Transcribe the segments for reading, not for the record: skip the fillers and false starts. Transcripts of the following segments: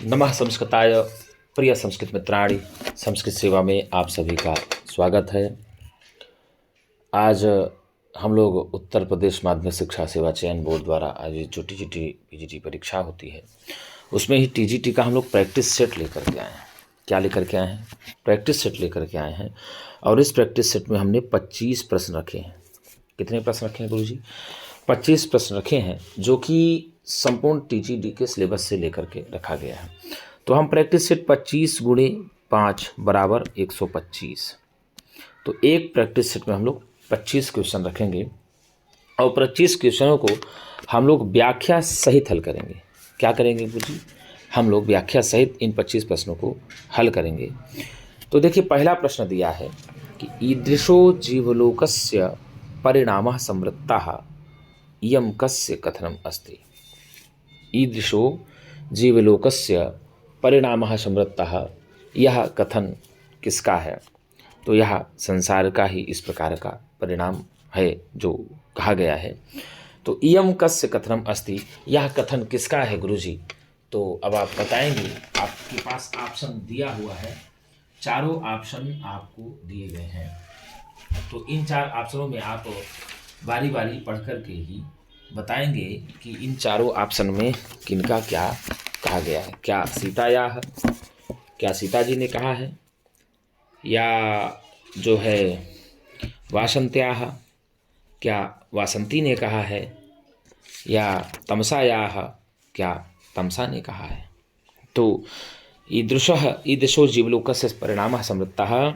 नमः संस्कृताय। प्रिय संस्कृत मित्राणि, संस्कृत सेवा में आप सभी का स्वागत है। आज हम लोग उत्तर प्रदेश माध्यमिक शिक्षा सेवा चयन बोर्ड द्वारा आयोजित जो टीजीटी पीजीटी परीक्षा होती है उसमें ही टीजीटी का हम लोग प्रैक्टिस सेट लेकर के आए हैं। क्या लेकर के आए हैं? प्रैक्टिस सेट लेकर के आए हैं। और इस प्रैक्टिस सेट में हमने 25 प्रश्न रखे हैं। कितने प्रश्न रखे हैं गुरु जी? 25 प्रश्न रखे हैं, जो कि संपूर्ण टीजीटी के सिलेबस से लेकर के रखा गया है। तो हम प्रैक्टिस सेट 25 गुणे 5 बराबर 125। तो एक प्रैक्टिस सेट में हम लोग 25 क्वेश्चन रखेंगे और 25 क्वेश्चनों को हम लोग व्याख्या सहित हल करेंगे। क्या करेंगे गुरु जी? हम लोग व्याख्या सहित इन 25 प्रश्नों को हल करेंगे। तो देखिए, पहला प्रश्न दिया है कि ईदृशो जीवलोकस्य परिणामः संवृत्तः इयं कस्य कथनम् अस्ति। ईदृशो जीवलोकस्य परिणामः संवृत्तः, यह कथन किसका है? तो यह संसार का ही इस प्रकार का परिणाम है जो कहा गया है। तो इयं कस्य कथनम् अस्ति, यह कथन किसका है गुरुजी? तो अब आप बताएंगे। आपके पास ऑप्शन दिया हुआ है, चारों ऑप्शन आपको दिए गए हैं। तो इन 4 ऑप्शनों में आप बारी बारी पढ़ करके ही बताएंगे कि इन चारों ऑप्शन में किनका क्या कहा गया है। क्या सीता जी ने कहा है, या जो है वासंत्याः, क्या वासंती ने कहा है, या तमसायाः, क्या तमसा ने कहा है। तो ईदृशो जीवलोकस्य परिणामः संवृत्तः,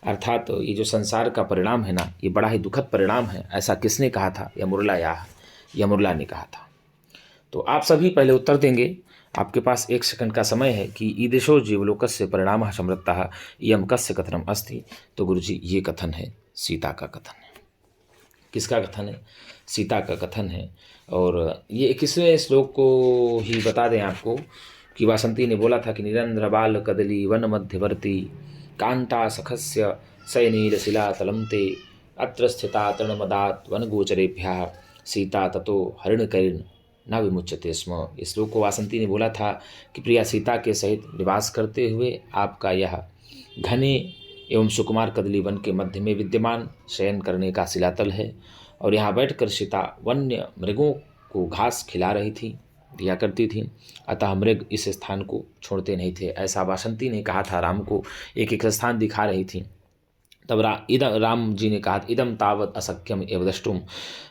अर्थात तो ये जो संसार का परिणाम है ना, ये बड़ा ही दुखद परिणाम है, ऐसा किसने कहा था? यमुरला ने कहा था। तो आप सभी पहले उत्तर देंगे। आपके पास 1 सेकंड का समय है कि ईदृशो जीवलोकस्य परिणामः संवृत्तः इयं कस्य कथनम् अस्ति। तो गुरुजी, ये कथन है सीता का कथन है। किसका कथन है? सीता का कथन है। और ये किसवें श्लोक को ही बता दें आपको कि वासंती ने बोला था कि निरंद्र बाल कदली वन मध्यवर्ती कांता सखस्य सयनील शिला तलमते अत्र स्थिता तृणमदात वन गोचरेभ्यः सीता ततो हरिणकैर्न न विमुच्यते स्म। इस श्लोक को वासंती ने बोला था कि प्रिया सीता के सहित निवास करते हुए आपका यह घने एवं सुकुमार कदली वन के मध्य में विद्यमान शयन करने का शिलातल है, और यहाँ बैठकर सीता वन्य मृगों को घास खिला रही थी, दिया करती थी, अतः मृग इस स्थान को छोड़ते नहीं थे। ऐसा वासंती ने कहा था, राम को एक एक स्थान दिखा रही थी। तब राम जी ने कहा, इदम तावत असख्यम एव द्रष्टुम।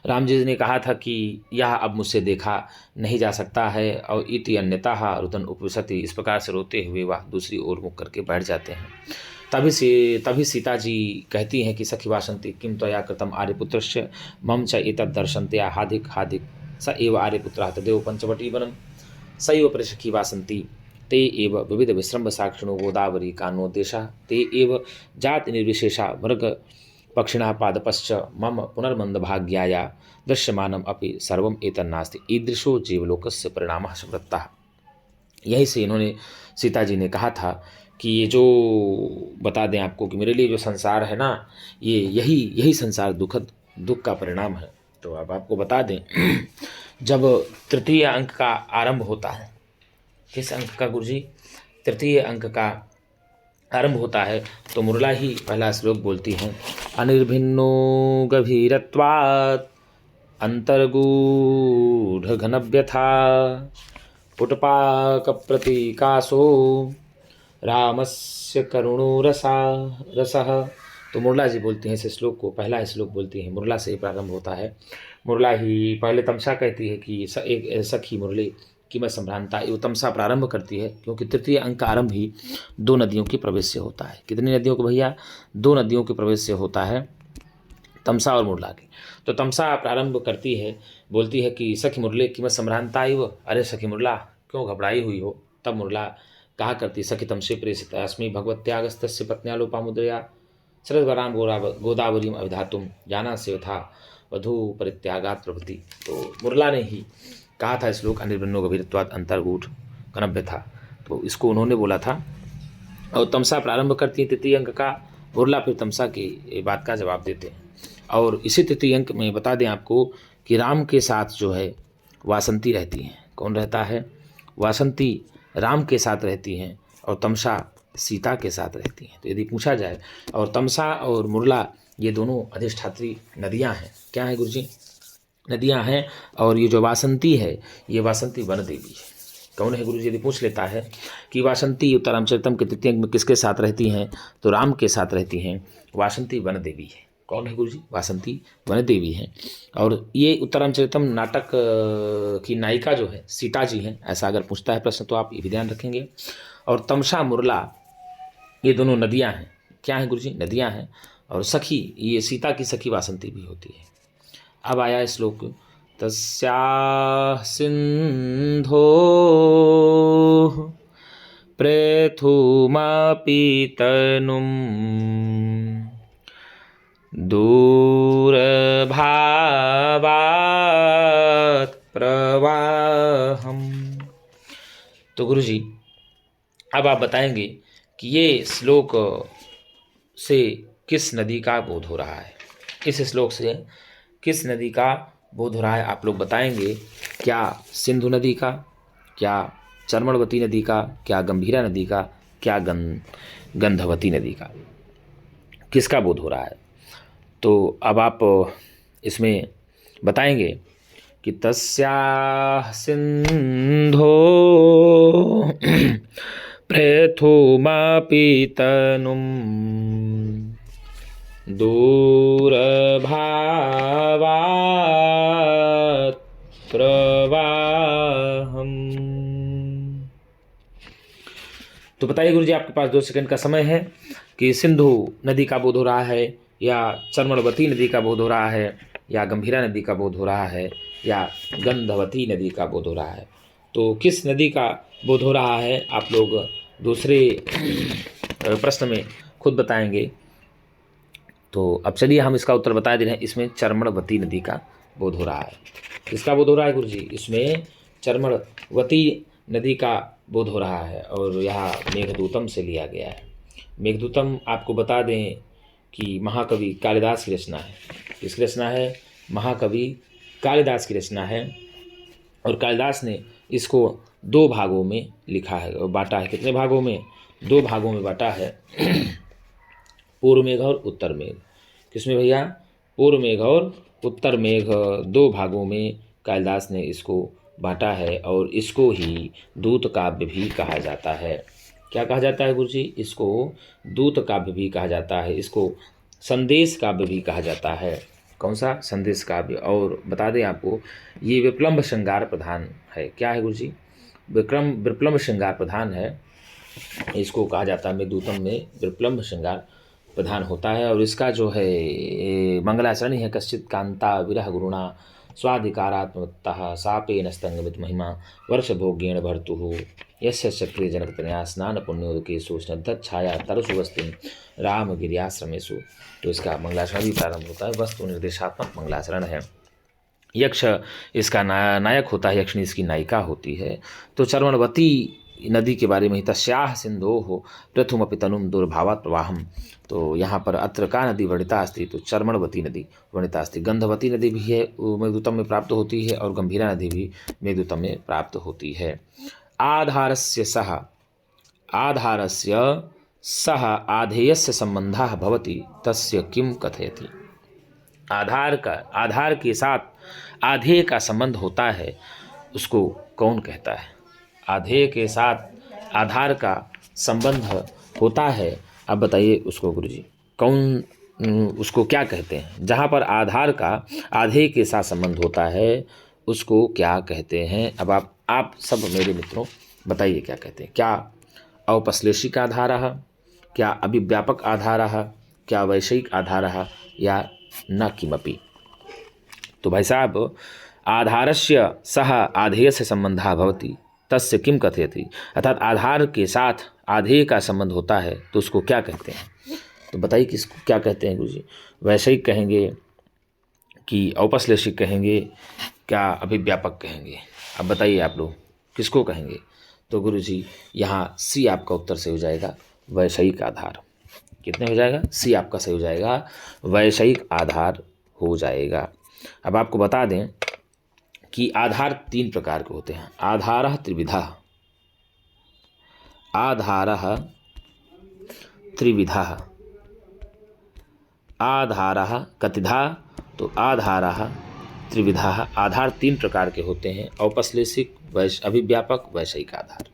राम जी ने कहा था कि यह अब मुझसे देखा नहीं जा सकता है। और इति अन्यतः रुदन उपविशति, इस प्रकार से रोते हुए वह दूसरी ओर मुख करके बैठ जाते हैं। तभी सीता जी कहती हैं कि सखी वासंती किम त्वया कृतम आर्यपुत्रस्य मम च एतद् दर्शन्त्या हाधिक स एव आर्यपुत्रः तदेव पंचवटी वनम सैव परिसखी वासंती ते एव विविध विश्रम्भ साक्षिणो गोदावरी कानोदेशा ते एव जाति निर्विशेषा मृग पक्षिणः पादपश्च मम पुनर्मन्दभाग्याया दृश्यमानम अपि सर्वम एतन्नास्ति ईदृशो जीवलोकस्य परिणामः संवृत्तः। यही से इन्होंने सीता जी ने कहा था कि ये जो बता दें आपको कि मेरे लिए जो संसार है ना, ये यही संसार दुख का परिणाम है। तो अब आपको बता दें, जब तृतीय अंक का आरंभ होता है, किस अंक का गुरुजी? तृतीय अंक का आरंभ होता है, तो मुरला ही पहला श्लोक बोलती हैं, अनिर्भिन्नो गभीरत्वात् अंतर्गूढ़ घनव्यथा पुटपाक प्रतीकासो रामस्य करुणो रसः। तो मुरला जी बोलती हैं इस श्लोक को, पहला श्लोक बोलती हैं, मुरला से प्रारंभ होता है। मुरला ही पहले तमसा कहती है कि एक सखी मुरली कि मैं संभ्रांता, ये तमसा प्रारंभ करती है, क्योंकि तृतीय अंक का आरंभ ही 2 नदियों के प्रवेश से होता है। कितनी नदियों को भैया? 2 नदियों के प्रवेश से होता है, तमसा और मुरला के। तो तमसा प्रारंभ करती है, बोलती है कि सखी मुरली कि मैं संभ्रांता ही वो, अरे सखी मुरला क्यों घबराई हुई हो? तब मुरला कहा करती, सखी तमसे प्रेषित अस्मि भगवत्यागस्तस्य पत्न्यालोपामुद्रया शरद्वराम गोदावरीम अभिधातुम जाना से था वधु परित्यागात प्रभृति। तो मुरला ने ही कहा था श्लोक अनिर्भिन्नो गभीरत्वात् अंतर्गूढ़ घनव्य था, तो इसको उन्होंने बोला था। और तमसा प्रारंभ करती है तृतीय अंक का, मुरला फिर तमसा की बात का जवाब देते हैं। और इसी तृतीय अंक में बता दें आपको कि राम के साथ जो है वासंती रहती हैं। कौन रहता है? वासंती राम के साथ रहती हैं और तमसा सीता के साथ रहती हैं। तो यदि पूछा जाए, और तमसा और मुरला ये दोनों अधिष्ठात्री नदियाँ हैं। क्या है गुरुजी? नदियाँ हैं। और ये जो वासंती है, ये वासंती वन देवी है। कौन है गुरुजी? यदि पूछ लेता है कि वासंती उत्तरामचरितम के तृतीय अंक में किसके साथ रहती हैं, तो राम के साथ रहती हैं। वासंती वन देवी है। कौन है गुरुजी? वासंती वन देवी हैं। और ये उत्तरामचरितम नाटक की नायिका जो है सीता जी हैं। ऐसा अगर पूछता है प्रश्न तो आप ये भी ध्यान रखेंगे। और तमसा मुरला ये दोनों नदियाँ हैं। क्या है गुरुजी? नदियाँ हैं। और सखी, ये सीता की सखी वासंती भी होती है। अब आया श्लोक, तस्याः सिन्धो प्रेथुमपि तनुं दूरभावात् प्रवाहम्। तो गुरुजी अब आप बताएंगे कि ये श्लोक से किस नदी का बोध हो रहा है? इस श्लोक से किस नदी का बोध हो रहा है आप लोग बताएंगे। क्या सिंधु नदी का, क्या चर्मणवती नदी का, क्या गंभीरा नदी का, क्या गंधवती नदी का? किसका बोध हो रहा है? तो अब आप इसमें बताएंगे कि तस्याः सिंधो प्रेथुमपि तनुं दूरभावात् प्रवाहम्। तो बताइए गुरुजी, आपके पास 2 सेकंड का समय है कि सिंधु नदी का बोध हो रहा है, या चर्मणवती नदी का बोध हो रहा है, या गंभीरा नदी का बोध हो रहा है, या गंधवती नदी का बोध हो रहा है। तो किस नदी का बोध हो रहा है आप लोग दूसरे प्रश्न में खुद बताएंगे। तो अब चलिए हम इसका उत्तर बता दे रहे हैं। इसमें चर्मणवती नदी का बोध हो रहा है। किसका बोध हो रहा है गुरुजी? इसमें चर्मणवती नदी का बोध हो रहा है। और यह मेघदूतम से लिया गया है। मेघदूतम आपको बता दें कि महाकवि कालिदास की रचना है। किसकी रचना है? महाकवि कालिदास की रचना है। और कालिदास ने इसको 2 भागों में लिखा है और बांटा है। कितने भागों में? 2 भागों में बांटा है। पूर्व मेघ और उत्तर मेघ। किसमें भैया? पूर्व मेघ और उत्तर मेघ 2 भागों में कालिदास ने इसको बांटा है। और इसको ही दूत काव्य भी कहा जाता है। क्या कहा जाता है गुरुजी? इसको दूत काव्य भी कहा जाता है। इसको संदेश काव्य भी कहा जाता है। कौन सा? संदेश काव्य। और बता दें आपको, ये विप्लम्ब श्रृंगार प्रधान है। क्या है गुरुजी? विप्लम्ब श्रृंगार प्रधान है। इसको कहा जाता है मेघदूतम में विप्लम्ब श्रृंगार प्रधान होता है। और इसका जो है मंगलाचरण है, कश्चित कांता विरह गुरुणा स्वाधिकारात्मतः सापेन स्तंगमित महिमा वर्षभोग्येण भर्तुः यस्य चक्रे जनकतनया स्नान पुण्योदकेषु स्निग्धत छाया तरसु वस्तिं राम गिरियाश्रमेषु। तो इसका मंगलाचरण भी प्रारंभ होता है। वस्तु निर्देशात्मक मंगलाचरण है। यक्ष इसका नायक होता है, यक्षिणी इसकी नायिका होती है। तो चर्मणवती नदी के बारे में ही, तस्याः सिन्धोः प्रथुमपि तनुं दूरभावात् प्रवाहम्। तो यहाँ पर अत्र का नदी वर्णिता अस्ति, तो चर्मणवती नदी वर्णिता अस्ति। गंधवती नदी भी है, मेघदूतम में प्राप्त होती है। और गंभीरा नदी भी मेघदूतम में प्राप्त होती है। आधारस्य सह आधेयस्य संबंधः भवति तस्य किं कथयति। आधार के साथ आधेय का संबंध होता है, उसको कौन कहता है? आधेय के साथ आधार का संबंध होता है। अब बताइए उसको गुरुजी, कौन उसको क्या कहते हैं? जहाँ पर आधार का आधेय के साथ संबंध होता है उसको क्या कहते हैं? अब आप सब मेरे मित्रों बताइए क्या कहते हैं। क्या औपश्लेषिक आधारः, क्या अभिव्यापक आधारः, क्या वैषयिक आधारः, या न किमपि? तो भाई साहब, आधारस्य सह आधेयस्य संबंधः भवति तस्य किम कथयति, अर्थात आधार के साथ आधेय का संबंध होता है तो उसको क्या कहते हैं? तो बताइए किसको क्या कहते हैं गुरुजी? वैषयिक कहेंगे कि औपश्लेषिक कहेंगे, क्या अभिव्यापक कहेंगे? अब बताइए आप लोग किसको कहेंगे? तो गुरुजी यहाँ सी आपका उत्तर सही हो जाएगा, वैषयिक आधार। कितने हो जाएगा? सी आपका सही हो जाएगा, वैषयिक आधार हो जाएगा। अब आपको बता दें कि आधार 3 प्रकार के होते हैं। आधारः त्रिविधः, आधारः त्रिविधः। आधारः कतिधा, तो आधारः त्रिविधः। आधार तीन प्रकार के होते हैं, औपश्लेषिक, अभिव्यापक, वैषयिक आधार।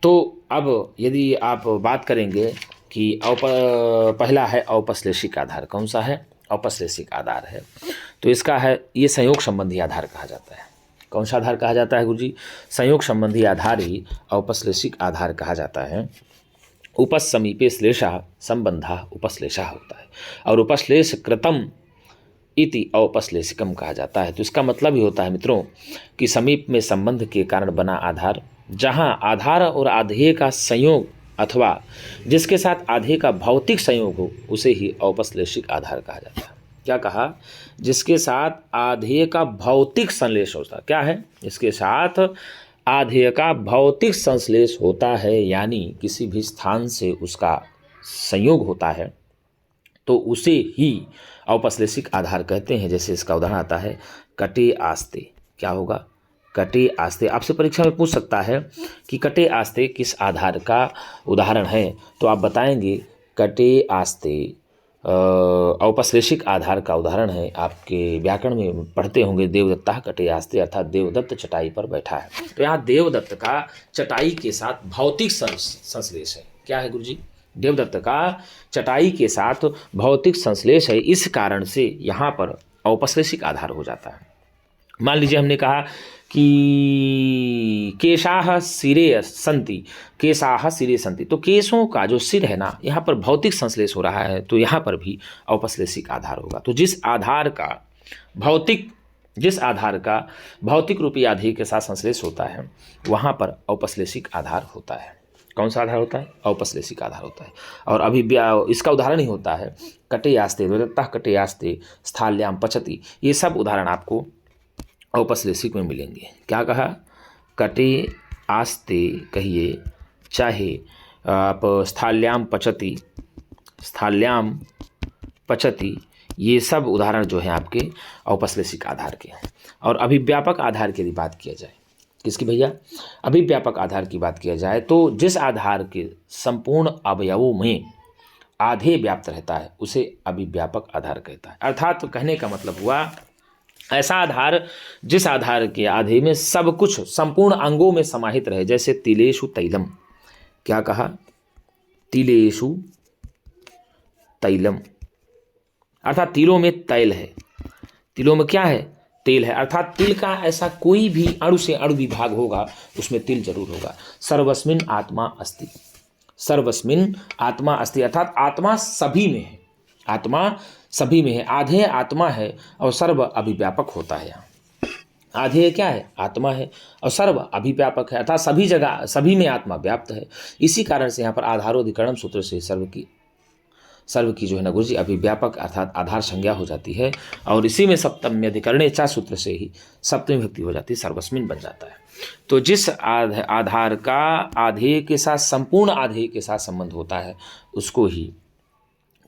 तो अब यदि आप बात करेंगे कि पहला है औपश्लेषिक आधार। कौन सा है? औपश्लेषिक आधार है। तो इसका है, ये संयोग संबंधी आधार कहा जाता है। कौन सा आधार कहा जाता है गुरुजी? संयोग संबंधी आधार ही औपश्लेषिक आधार कहा जाता है। उपसमीपे श्लेषः संबंधः उपश्लेषः होता है, और उपश्लेष कृतम इति औपश्लेषिकम कहा जाता है। तो इसका मतलब ही होता है मित्रों कि समीप में संबंध के कारण बना आधार, जहां आधार और आधेय का संयोग अथवा जिसके साथ आधेय का भौतिक संयोग हो, उसे ही औपश्लेषिक आधार कहा जाता है। क्या कहा? जिसके साथ आधेय का भौतिक संश्लेष होता है। क्या है? इसके साथ आधेय का भौतिक संश्लेष होता है, यानी किसी भी स्थान से उसका संयोग होता है, तो उसे ही औपश्लेषिक आधार कहते हैं। जैसे इसका उदाहरण आता है कटे आस्ते। क्या होगा? कटे आस्ते। आपसे परीक्षा में पूछ सकता है कि कटे आस्ते किस आधार का उदाहरण है, तो आप बताएंगे कटे आस्ते औपश्लेषिक आधार का उदाहरण है। आपके व्याकरण में पढ़ते होंगे देवदत्ता कटे आस्ते, अर्थात देवदत्त चटाई पर बैठा है। तो यहाँ देवदत्त का चटाई के साथ भौतिक संश्लेष है। क्या है गुरुजी? देवदत्त का चटाई के साथ भौतिक संश्लेष है, इस कारण से यहाँ पर औपश्लेषिक आधार हो जाता है। मान लीजिए हमने कहा कि केशाः सिरे सन्ति, केशाः सिरे सन्ति, तो केशों का जो सिर है ना, यहाँ पर भौतिक संश्लेष हो रहा है, तो यहाँ पर भी औपश्लेषिक आधार होगा। तो जिस आधार का भौतिक रूपी आधेय के साथ संश्लेष होता है, वहाँ पर औपश्लेषिक आधार होता है। कौन सा आधार होता है? औपश्लेषिक आधार होता है। और अभी इसका उदाहरण ही होता है कटे आस्ते, देवदत्ता कटे आस्ते, स्थाल्याम पचति। ये सब उदाहरण आपको औपश्लेषिक में मिलेंगे। क्या कहा? कटे आस्ते कहिए, चाहे आप स्थाल्याम पचति, स्थाल्याम पचति, ये सब उदाहरण जो है आपके औपश्लेषिक आधार के हैं। और अभिव्यापक आधार की यदि बात किया जाए, किसकी भैया? अभिव्यापक आधार की बात किया जाए, तो जिस आधार के संपूर्ण अवयवों में आधेय व्याप्त रहता है, उसे अभिव्यापक आधार कहता है। अर्थात तो कहने का मतलब हुआ ऐसा आधार जिस आधार के आधेय में सब कुछ संपूर्ण अंगों में समाहित रहे। जैसे तिलेषु तैलम। क्या कहा? तिलेषु तैलम, अर्थात तिलों में तैल है। तिलों में क्या है? तेल है। अर्थात तिल का ऐसा कोई भी अणु से अणु विभाग होगा, उसमें तिल जरूर होगा। सर्वस्मिन आत्मा अस्ति, सर्वस्मिन आत्मा अस्ति, अर्थात आत्मा सभी में है। आत्मा सभी में है। आधेय आत्मा है और सर्व अभिव्यापक होता है। यहाँ आधेय क्या है? आत्मा है, और सर्व अभिव्यापक है, अर्थात सभी जगह सभी में आत्मा व्याप्त है। इसी कारण से यहाँ पर आधारोधिकरण सूत्र से सर्व की जो है ना गुरुजी अभिव्यापक अर्थात आधार संज्ञा हो जाती है, और इसी में सप्तम्यधिकरणे चा सूत्र से ही सप्तमी विभक्ति हो जाती है, सर्वस्मिन बन जाता है। तो जिस आधार का आधेय के साथ संपूर्ण आधेय के साथ संबंध होता है, उसको ही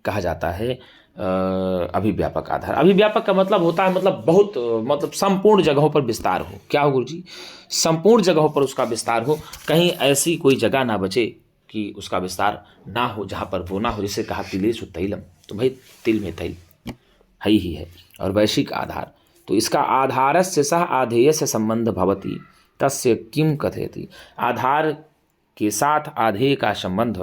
कहा जाता है अभिव्यापक आधार। अभिव्यापक का मतलब होता है मतलब संपूर्ण जगहों पर विस्तार हो। क्या हो गुरुजी? संपूर्ण जगहों पर उसका विस्तार हो, कहीं ऐसी कोई जगह ना बचे कि उसका विस्तार ना हो, जहाँ पर वो ना हो। जैसे कहा तिलेषु तैलम, तो भाई तिल में तैल है ही है। और वैश्विक आधार, तो इसका आधारस्य सह आधेयस्य संबंध भवति तस्य किम कथयति। आधार के साथ आधेय का संबंध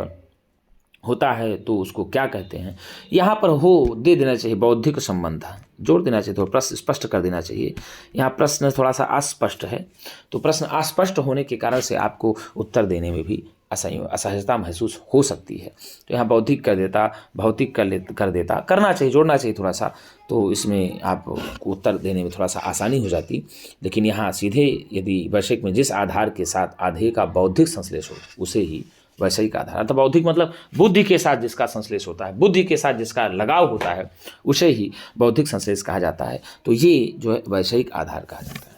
होता है तो उसको क्या कहते हैं? यहाँ पर हो दे देना चाहिए, बौद्धिक संबंध जोड़ देना चाहिए, तो प्रश्न स्पष्ट कर देना चाहिए। यहाँ प्रश्न थोड़ा सा अस्पष्ट है, तो प्रश्न अस्पष्ट होने के कारण से आपको उत्तर देने में भी असहजता महसूस हो सकती है। तो यहाँ बौद्धिक कर देता, भौतिक कर देता, करना चाहिए, जोड़ना चाहिए थोड़ा सा, तो इसमें आपको उत्तर देने में थोड़ा सा आसानी हो जाती। लेकिन यहाँ सीधे यदि वैश्विक में जिस आधार के साथ आधेय का बौद्धिक संश्लेष हो, उसे ही वैश्विक आधार, अर्थात बौद्धिक मतलब बुद्धि के साथ जिसका संश्लेष होता है, बुद्धि के साथ जिसका लगाव होता है, उसे ही बौद्धिक संश्लेष कहा जाता है। तो ये जो है वैश्विक आधार कहा जाता है।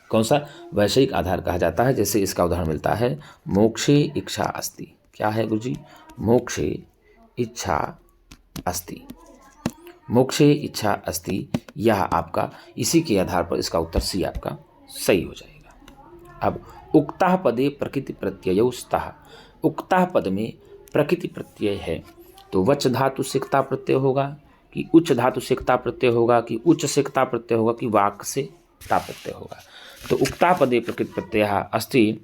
कौन सा? वैश्विक आधार कहा जाता है। जैसे इसका उदाहरण मिलता है मोक्षे इच्छा अस्ति। क्या है गुरुजी? मोक्षे इच्छा अस्ति, मोक्षे इच्छा अस्ति, यह आपका इसी के आधार पर इसका उत्तर सी आपका सही हो जाएगा। अब उक्तः पदे प्रकृति प्रत्ययौ स्तः। उक्तः पद में प्रकृति प्रत्यय है तो वच धातु से क्ता प्रत्यय होगा कि उच्च धातु से क्ता प्रत्यय होगा कि उच्च से क्ता प्रत्यय होगा कि वाक से क्ता प्रत्यय होगा। तो उक्ता पदे प्रकृति प्रत्ययः अस्ति,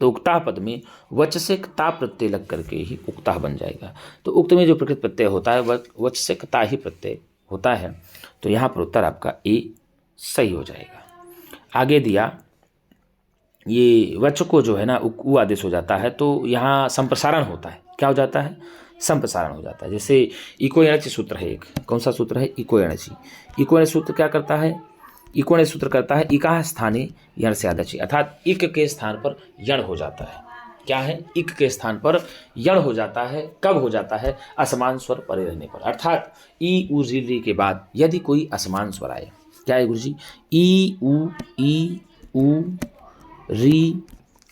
तो उक्ता पद में वच से क्ता प्रत्यय लग करके ही उक्ता बन जाएगा। तो उक्त में जो प्रकृति प्रत्यय होता है वह वच से क्ता ही प्रत्यय होता है। तो यहाँ पर उत्तर आपका ए सही हो जाएगा। आगे दिया ये वच को जो है ना उ आदेश हो जाता है तो यहाँ संप्रसारण होता है। क्या हो जाता है? संप्रसारण हो जाता है। जैसे इको एणचि सूत्र है एक, कौन सा सूत्र है? इको एणचि। इको एणचि सूत्र क्या करता है? इको एणचि सूत्र करता है इकाः स्थाने यण से आदचि, अर्थात इक के स्थान पर यण हो जाता है। क्या है? इक के स्थान पर यण हो जाता है। कब हो जाता है? असमान स्वर परे रहने पर, अर्थात ई उ री के बाद यदि कोई असमान स्वर आए। क्या है गुरुजी? ई उ री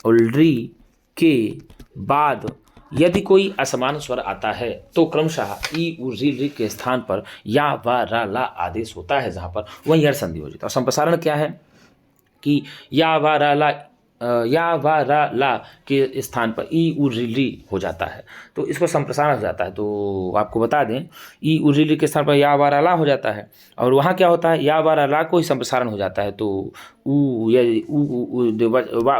और री के बाद यदि कोई असमान स्वर आता है तो क्रमशः ई उ री के स्थान पर या व र ला आदेश होता है, जहाँ पर वही यण संधि हो जाता है। और संप्रसारण क्या है कि या व र ला के स्थान पर ई उ री हो जाता है, तो इसको संप्रसारण हो जाता है। तो आपको बता दें ई उ री के स्थान पर या व र ला हो जाता है और वहाँ क्या होता है? या व र ला को ही संप्रसारण हो जाता है। तो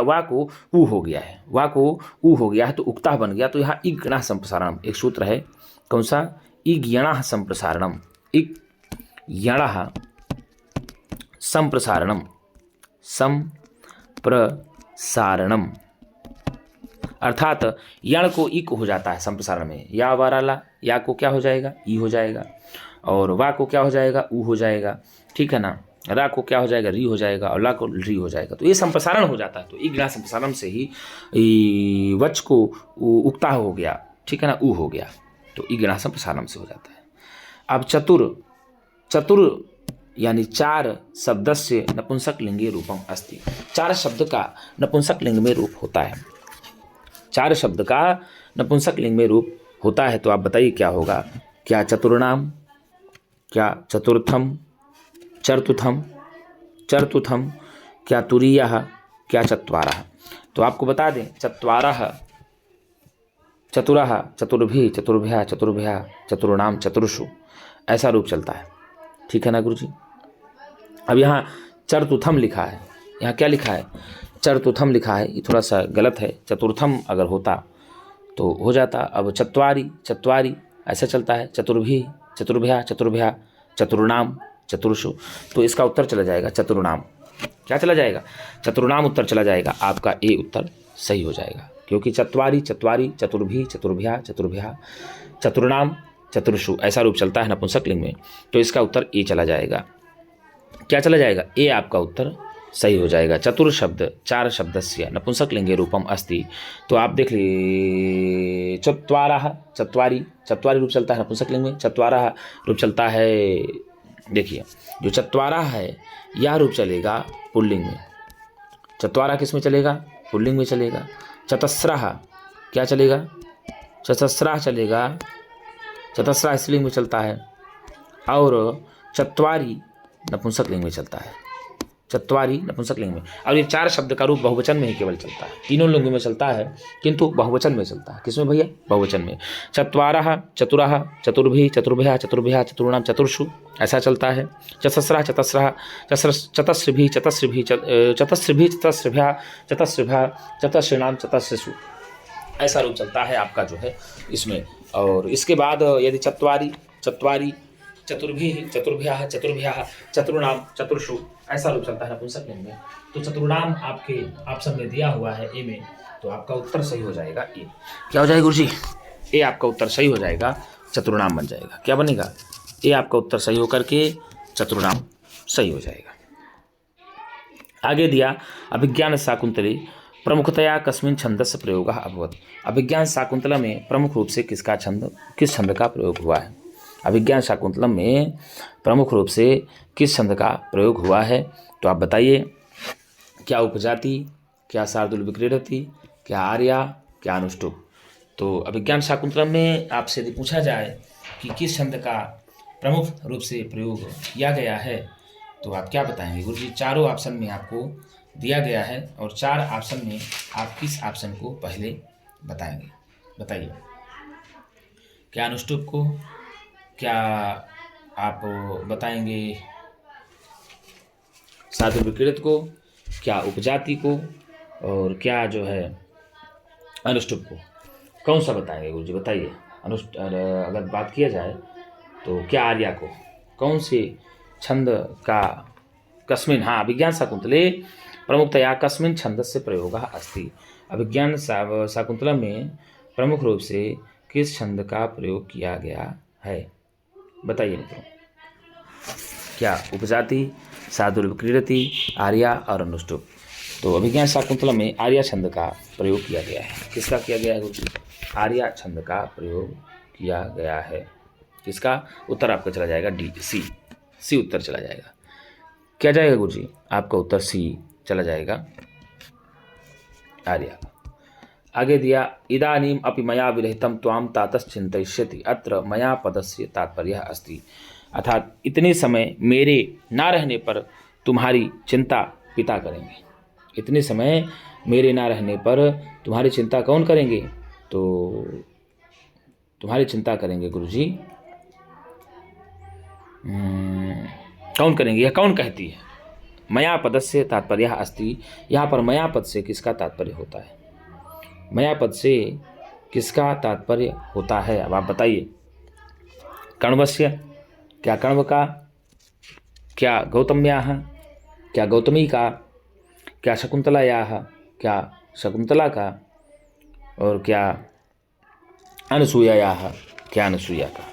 वा को ऊ हो गया है, वा को ऊ हो गया है तो उक्ता बन गया। तो यहाँ इग गणः संप्रसारणम एक सूत्र है, कौन सा? इग यणः संप्रसारणम। इग यणः संप्रसारणम, संप्रसारणम अर्थात यण को इक हो जाता है संप्रसारण में। या वाराला, या को क्या हो जाएगा? ई हो जाएगा, और वा को क्या हो जाएगा? ऊ हो जाएगा, ठीक है ना। रा को क्या हो जाएगा? री हो जाएगा, और ला को री हो जाएगा। तो ये संप्रसारण हो जाता है। तो इग्ना संप्रसारण से ही वच को उक्ता हो गया, ठीक है ना, ऊ हो गया, तो इग्ना संप्रसारण से हो जाता है। अब चतुर, चतुर यानी चार शब्दस्य नपुंसक लिंगे रूपम अस्ति। चार शब्द का नपुंसक लिंग में रूप होता है। चार शब्द का नपुंसक लिंग में रूप होता है। तो आप बताइए क्या होगा? क्या चतुर्णाम, क्या चतुर्थम, चतुर्थम, चतुर्थम, क्या तुरीयः, क्या चत्वारः। तो आपको बता दें चत्वारः, चतुरः, चतुर्भिः, चतुर्भ्यः, चतुर्भ्यः, चतुर्णाम, चतुर्षु, ऐसा रूप चलता है, ठीक है ना गुरुजी। अब यहाँ चतुर्थम लिखा है, यहाँ क्या लिखा है? चतुर्थम लिखा है, ये थोड़ा सा गलत है। चतुर्थम अगर होता तो हो जाता। अब चत्वारी, चत्वारी ऐसा चलता है। चतुर्भिः, चतुर्भ्यः, चतुर्भ्यः, चतुर्णाम, चतुर्षु, तो इसका उत्तर चला जाएगा चतुर्णाम। क्या चला जाएगा? चतुर्णाम उत्तर चला जाएगा। आपका ए उत्तर सही हो जाएगा, क्योंकि चत्वारी, चत्वारी, चतुर्भिः, चतुर्भ्यः, चतुर्भ्यः, चतुर्णाम, चतुर्षु ऐसा रूप चलता है नपुंसक लिंग में। तो इसका उत्तर ए चला जाएगा। क्या चला जाएगा? ए आपका उत्तर सही हो जाएगा। चतुर शब्द चार शब्दस्य नपुंसक लिंगे रूपम अस्ति। तो आप देख लीजिए चत्वारः, चत्वारी, चत्वारी रूप चलता है नपुंसक लिंग में। चत्वारः रूप चलता है, देखिए जो चत्वारः है यह रूप चलेगा पुल्लिंग में। चत्वारः किस में चलेगा? पुल्लिंग में चलेगा। चतस्रः क्या चलेगा? चतस्रः चलेगा, चतस्रः स्त्रीलिंग में चलता है। और चत्वारी नपुंसक लिंग में चलता है। चत्वारी नपुंसक लिंग में। और ये चार शब्द का रूप बहुवचन में ही केवल चलता है। तीनों लिंगों में चलता है किंतु बहुवचन में चलता है। किसमें भैया? बहुवचन में। चत्वारः, चतुरः, चतुर्भिः, चतुर्भ्यः, चतुर्भ्यः, चतुर्णाम, चतुर्षु ऐसा चलता है। चतस्रः, चतस्रः, चतस्रिभिः, चतस्रिभिः, चतस्रिभिः, चतस्रिभ्यः, चतस्रिभ्यः, चतस्रिणाम, चतस्रिषु ऐसा रूप चलता है आपका जो है इसमें। और इसके बाद यदि चत्वारी, चत्वारी, चतुर्भिः, चतुर्भ्यः, चतुर्भ्यः, चतुर्णाम, चतुर्षु ऐसा रूप चलता है नपुंसक लिंग में। तो चतुर्णाम आपके ऑप्शन में दिया हुआ है ए में, तो आपका उत्तर सही हो जाएगा ए। क्या हो जाएगा गुरुजी? ए आपका उत्तर सही हो जाएगा, चतुर्णाम बन जाएगा। क्या बनेगा? ए आपका उत्तर सही होकर के चतुर्णाम सही हो जाएगा। आगे दिया अभिज्ञान शाकुंतले प्रमुखतया कस्मिन् छन्दस्य प्रयोगः अभवत्। अभिज्ञान शाकुंतला में प्रमुख रूप से किस छंद का प्रयोग हुआ है? अभिज्ञान शाकुंतलम में प्रमुख रूप से किस छंद का प्रयोग हुआ है? तो आप बताइए। क्या उपजाति, क्या शार्दूल विक्रीडति, क्या आर्या, क्या अनुष्टुप। तो अभिज्ञान शाकुंतलम में आपसे यदि पूछा जाए कि किस छंद का प्रमुख रूप से प्रयोग किया गया है तो आप क्या बताएंगे गुरुजी? चारों ऑप्शन में आपको दिया गया है और 4 ऑप्शन में आप किस ऑप्शन को पहले बताएंगे? बताइए। क्या अनुष्टुप को, क्या आप बताएंगे साधु विकृत को, क्या उपजाति को, और क्या जो है अनुष्टुप को? कौन सा बताएंगे गुरुजी? बताइए। अगर बात किया जाए तो क्या आर्या को, कौन से छंद का, कस्मिन, हाँ, अभिज्ञान शाकुंतले प्रमुखतया कस्मिन छंदस्य प्रयोगः अस्ति। अभिज्ञान शाकुंतला में प्रमुख रूप से किस छंद का प्रयोग किया गया है? बताइए मित्रों। क्या उपजाति, साधुर्वक्रीडति, आर्या और अनुष्टुप? तो अभिज्ञान शाकुंतला में आर्या छंद का प्रयोग किया गया है। किसका किया गया है गुरुजी? आर्या छंद का प्रयोग किया गया है। किसका? उत्तर आपका चला जाएगा डी, सी उत्तर चला जाएगा। क्या जाएगा गुरुजी? आपका उत्तर सी चला जाएगा, आर्या। आगे दिया, इदानीम अपि मया विरहितं त्वां तातश्चिन्तयिष्यति, अत्र मया पदस्य तात्पर्यः अस्ति। अर्थात इतने समय मेरे ना रहने पर तुम्हारी चिंता पिता करेंगे। इतने समय मेरे ना रहने पर तुम्हारी चिंता कौन करेंगे? तो तुम्हारी चिंता करेंगे गुरुजी, कौन करेंगे या कौन कहती है? मया पदस्य तात्पर्य अस्ति। यहाँ पर मया पद से किसका तात्पर्य होता है? मया पद से किसका तात्पर्य होता है? अब आप बताइए। कण्वस्य, क्या कण्व का, क्या गौतम्याः, क्या गौतमी का, क्या शकुंतलायाः, क्या शकुंतला का, और क्या अनसूयायाः, क्या अनसूया का?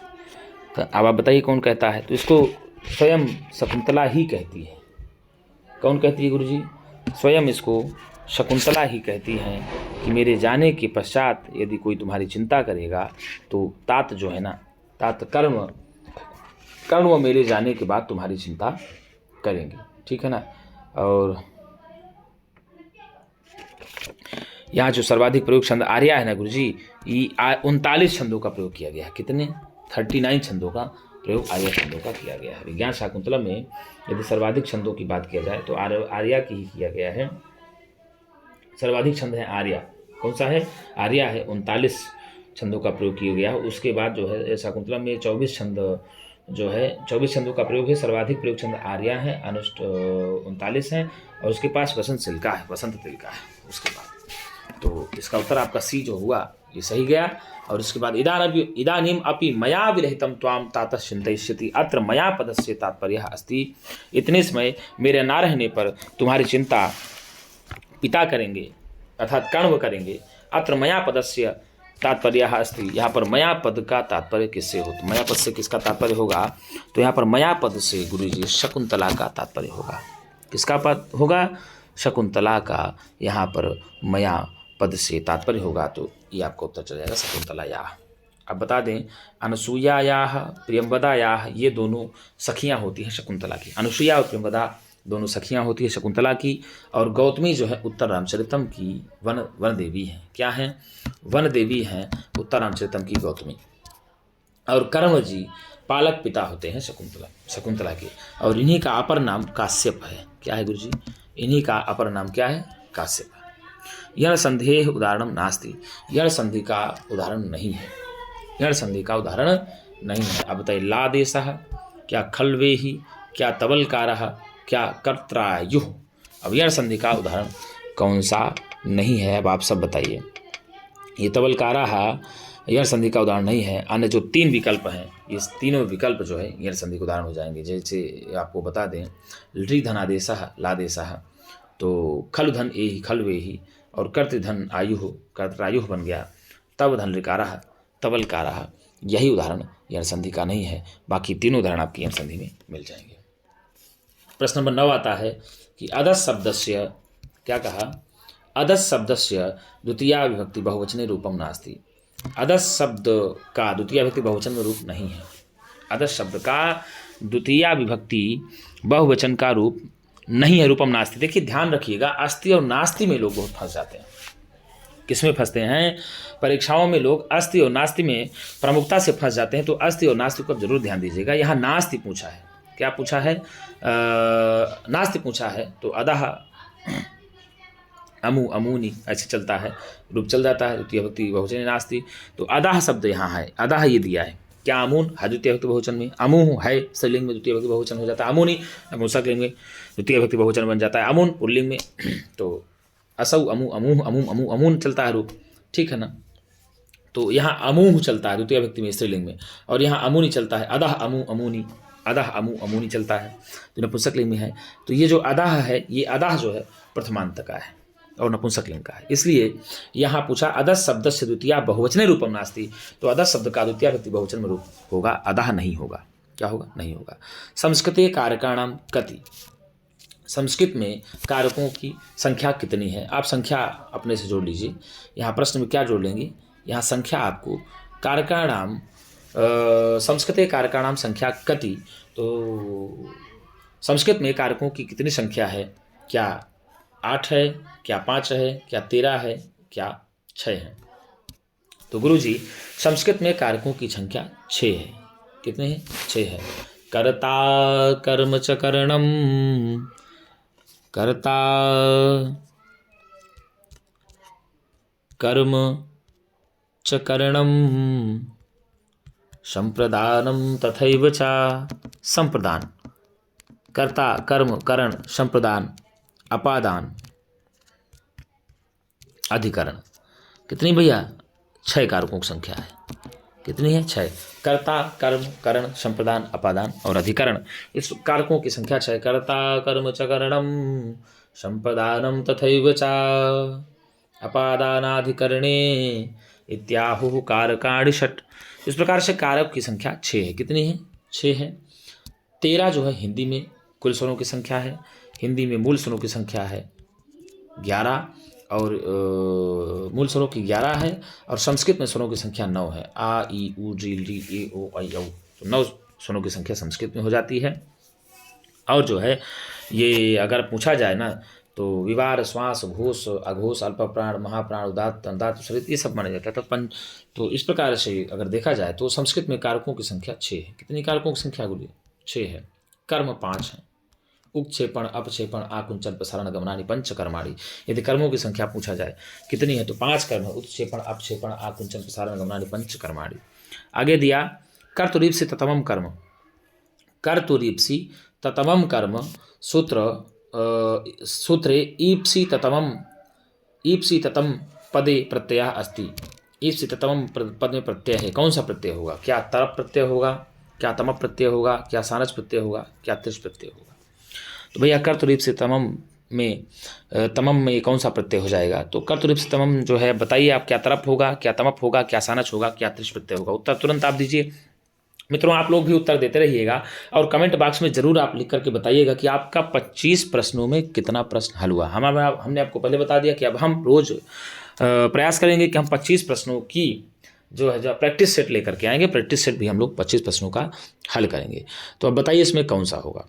तो अब आप बताइए कौन कहता है? तो इसको स्वयं शकुंतला ही कहती है। कौन कहती है गुरुजी? स्वयं इसको शकुंतला ही कहती हैं कि मेरे जाने के पश्चात यदि कोई तुम्हारी चिंता करेगा तो तात जो है ना, तात कर्म मेरे जाने के बाद तुम्हारी चिंता करेंगे। ठीक है ना? और यहाँ जो सर्वाधिक प्रयोग छंद आर्या है ना गुरुजी, 39 छंदों का प्रयोग किया गया है। कितने? 39 छंदों का प्रयोग आर्या छंदों का किया गया है। विज्ञान शाकुंतला में यदि सर्वाधिक छंदों की बात किया जाए तो आर्या की ही किया गया है। सर्वाधिक छंद है आर्या। कौन सा है? आर्या है। 39 छंदों का प्रयोग किया गया है। उसके बाद जो है शाकुंतला में 24 छंद जो है, 24 छंदों का प्रयोग है। सर्वाधिक प्रयोग छंद आर्या है, अनुष्ट 39 है, और उसके पास वसंत तिलका है, वसंत तिलका है उसके बाद। तो इसका उत्तर आपका सी जो हुआ ये सही गया। और इसके बाद इदानीम अपि मया विरहितं त्वां तातः चिन्तयिष्यति, अत्र मया पदस्य तात्पर्यः अस्ति। इतने समय मेरे ना रहने पर तुम्हारी चिंता पिता करेंगे, अर्थात कण्व करेंगे। अत्र मया पदस्य तात्पर्यः अस्ति। यहाँ पर मया पद का तात्पर्य किससे हो? तो मया पद से किसका तात्पर्य होगा? तो यहाँ पर मया पद से गुरुजी शकुंतला का तात्पर्य होगा। किसका पद होगा? शकुंतला का यहाँ पर मया पद से तात्पर्य होगा। तो ये आपको उत्तर चल जाएगा शकुंतलायाः। अब बता दें, अनसूयायाः, प्रियंवदायाः, ये दोनों सखियाँ होती हैं शकुंतला की। अनुसूया और प्रियंवदा दोनों सखियाँ होती है शकुंतला की। और गौतमी जो है उत्तर रामचरितम की वन देवी हैं। क्या हैं? वन देवी हैं उत्तर रामचरितम की गौतमी। और कर्म जी पालक पिता होते हैं शकुंतला के। और इन्हीं का अपर नाम काश्यप है। क्या है गुरुजी? इन्हीं का अपर नाम क्या है? काश्यप है। यण संधेह उदाहरण नास्ति। यण संधि का उदाहरण नहीं है। यण संधि का उदाहरण नहीं है। अब बताइए, लादेशः, क्या खल्वेही, क्या तबलकारः, क्या कर्त्रायुः? अब यण संधि का उदाहरण कौन सा नहीं है? अब आप सब बताइए। ये तबलकारः यण संधि का उदाहरण नहीं है। अन्य जो 3 विकल्प हैं, ये तीनों विकल्प जो है यण संधि के उदाहरण हो जाएंगे। जैसे आपको बता दें, ऋधनादेशः लादेशः, तो खलु धन एहि खलवेहि, और कर्तृधन आयुः कर्त्रायुः बन गया। तब धन ऋकारः तबलकारः, यही उदाहरण यण संधि का नहीं है। बाकी तीनों उदाहरण आपकी यण संधि में मिल जाएंगे। प्रश्न नंबर 9 आता है कि अदस शब्दस्य, क्या कहा? अदस शब्दस्य द्वितीया विभक्ति बहुवचने रूपम नास्ति। अदस शब्द का द्वितीया विभक्ति बहुवचन में रूप नहीं है। अदस शब्द का द्वितीया विभक्ति बहुवचन का रूप नहीं है, रूपम नास्ति। देखिए ध्यान रखिएगा, अस्ति और नास्ति में लोग बहुत फंस जाते हैं। किसमें फंसते हैं? परीक्षाओं में लोग अस्ति और नास्ति में प्रमुखता से फंस जाते हैं। तो अस्ति और नास्ति को जरूर ध्यान दीजिएगा। यहाँ नास्ति पूछा है। क्या पूछा है? नास्ति पूछा है। तो अदः अमु अमूनि ऐसे चलता है, रूप चल जाता है। द्वितीय विभक्ति बहुवचन नास्ति। तो अदाह शब्द यहाँ है, अदाह ये दिया है। क्या अमून है द्वितीय विभक्ति बहुवचन में, अमूह है स्त्रीलिंग में द्वितीय विभक्ति बहुवचन हो जाता है, अमूनि नपुंसकलिंग में द्वितीय विभक्ति बहुवचन बन जाता है, अमून पुल्लिंग में। तो असौ अमु अमूह अमूम अमू अमून चलता है रूप, ठीक है ना। तो यहाँ अमूह चलता है द्वितीय विभक्ति में स्त्रीलिंग में, और यहाँ अमूनि चलता है, अदाह अमु अमूनि, अदाह अमु अमूनि चलता है जो नपुंसकलिंग में है। तो ये जो अदाह है, ये अदाह जो है प्रथमांत का है और नपुंसकलिंग का है। इसलिए यहाँ पूछा अदः शब्द से द्वितीया बहुवचने रूपम नास्ति। तो अदः शब्द का द्वितीय विभक्ति बहुवचन में रूप होगा, अदाह नहीं होगा। क्या होगा? नहीं होगा। संस्कृते कारकाणाम कति, संस्कृत में कारकों की संख्या कितनी है? आप संख्या अपने से जोड़ लीजिए। यहाँ प्रश्न में क्या जोड़ लेंगे? यहाँ संख्या आपको कारकाणाम, संस्कृते कारकाणाम संख्या कति। तो संस्कृत में कारकों की कितनी संख्या है? क्या 8 है, क्या 5 है, क्या 13 है, क्या 6 है? तो गुरुजी संस्कृत में कारकों की संख्या 6 है। कितने हैं? 6 है। कर्ता कर्म च करणम, कर्ता कर्म च करणम, संप्रदानम तथैव च, संप्रदान, कर्ता कर्म करण संप्रदान अपादान अधिकरण। कितनी भैया? 6 कारकों की संख्या है। कितनी है? 6। कर्ता कर्म करण संप्रदान अपादान और अधिकरण, इस कारकों की संख्या 6। कर्ता कर्म च करणम संप्रदानम तथैव च अपादानाधिकरणे इत्याहुः कारकाणि षट्। इस प्रकार से कारक की संख्या 6 है। कितनी है? 6 है। 13 जो है हिंदी में कुल स्वरों की संख्या है, हिंदी में मूल स्वरों की संख्या है 11, और मूल स्वरों की 11 है, और संस्कृत में स्वरों की संख्या 9 है। आ ई उ री री ए ओ ऐ औ। तो 9 स्वरों की संख्या संस्कृत में हो जाती है। और जो है ये अगर पूछा जाए ना, तो विवार, श्वास, घोष, अघोष, अल्प प्राण, महाप्राण, उदात्त, अंदात्त, सरित, ये सब माना जाता है। तो इस प्रकार से अगर देखा जाए तो संस्कृत में कारकों की संख्या 6 है। कितनी कारकों की संख्या बोलिए? 6 है। कर्म 5 है, उक्षेपण, अपक्षेपण, आकुंचन, प्रसारण, गमनानि पंच कर्माणि। यदि कर्मों की संख्या पूछा जाए कितनी है, तो 5 कर्म है, उत्क्षेपण, अपक्षेपण, आकुंचन, प्रसारण, गमनानि पंच कर्माणि। आगे दिया कर्तुरीप्सि ततमम कर्म, कर्तुरीप्सि ततमम कर्म, सूत्रे ईप्सि ततम पदे प्रत्यय अस्ति। ईप्सि ततमम पद में प्रत्यय है। कौन सा प्रत्यय होगा? क्या तरप प्रत्यय होगा, क्या तमप प्रत्यय होगा, क्या सानच प्रत्यय होगा, क्या त्रिश प्रत्यय होगा? तो भैया कर्तुरीप से तमम में कौन सा प्रत्यय हो जाएगा? तो कर्तुरीप से तमम जो है बताइए आप, क्या तरप होगा, क्या तमप होगा, क्या सानच होगा, क्या त्रिश प्रत्यय होगा? उत्तर तुरंत आप दीजिए। मित्रों आप लोग भी उत्तर देते रहिएगा और कमेंट बॉक्स में जरूर आप लिख करके बताइएगा कि आपका 25 प्रश्नों में कितना प्रश्न हल हुआ। हमने आपको पहले बता दिया कि अब हम रोज प्रयास करेंगे कि हम 25 प्रश्नों की जो है जो प्रैक्टिस सेट लेकर के आएंगे। प्रैक्टिस सेट भी हम लोग 25 प्रश्नों का हल करेंगे। तो अब बताइए इसमें कौन सा होगा?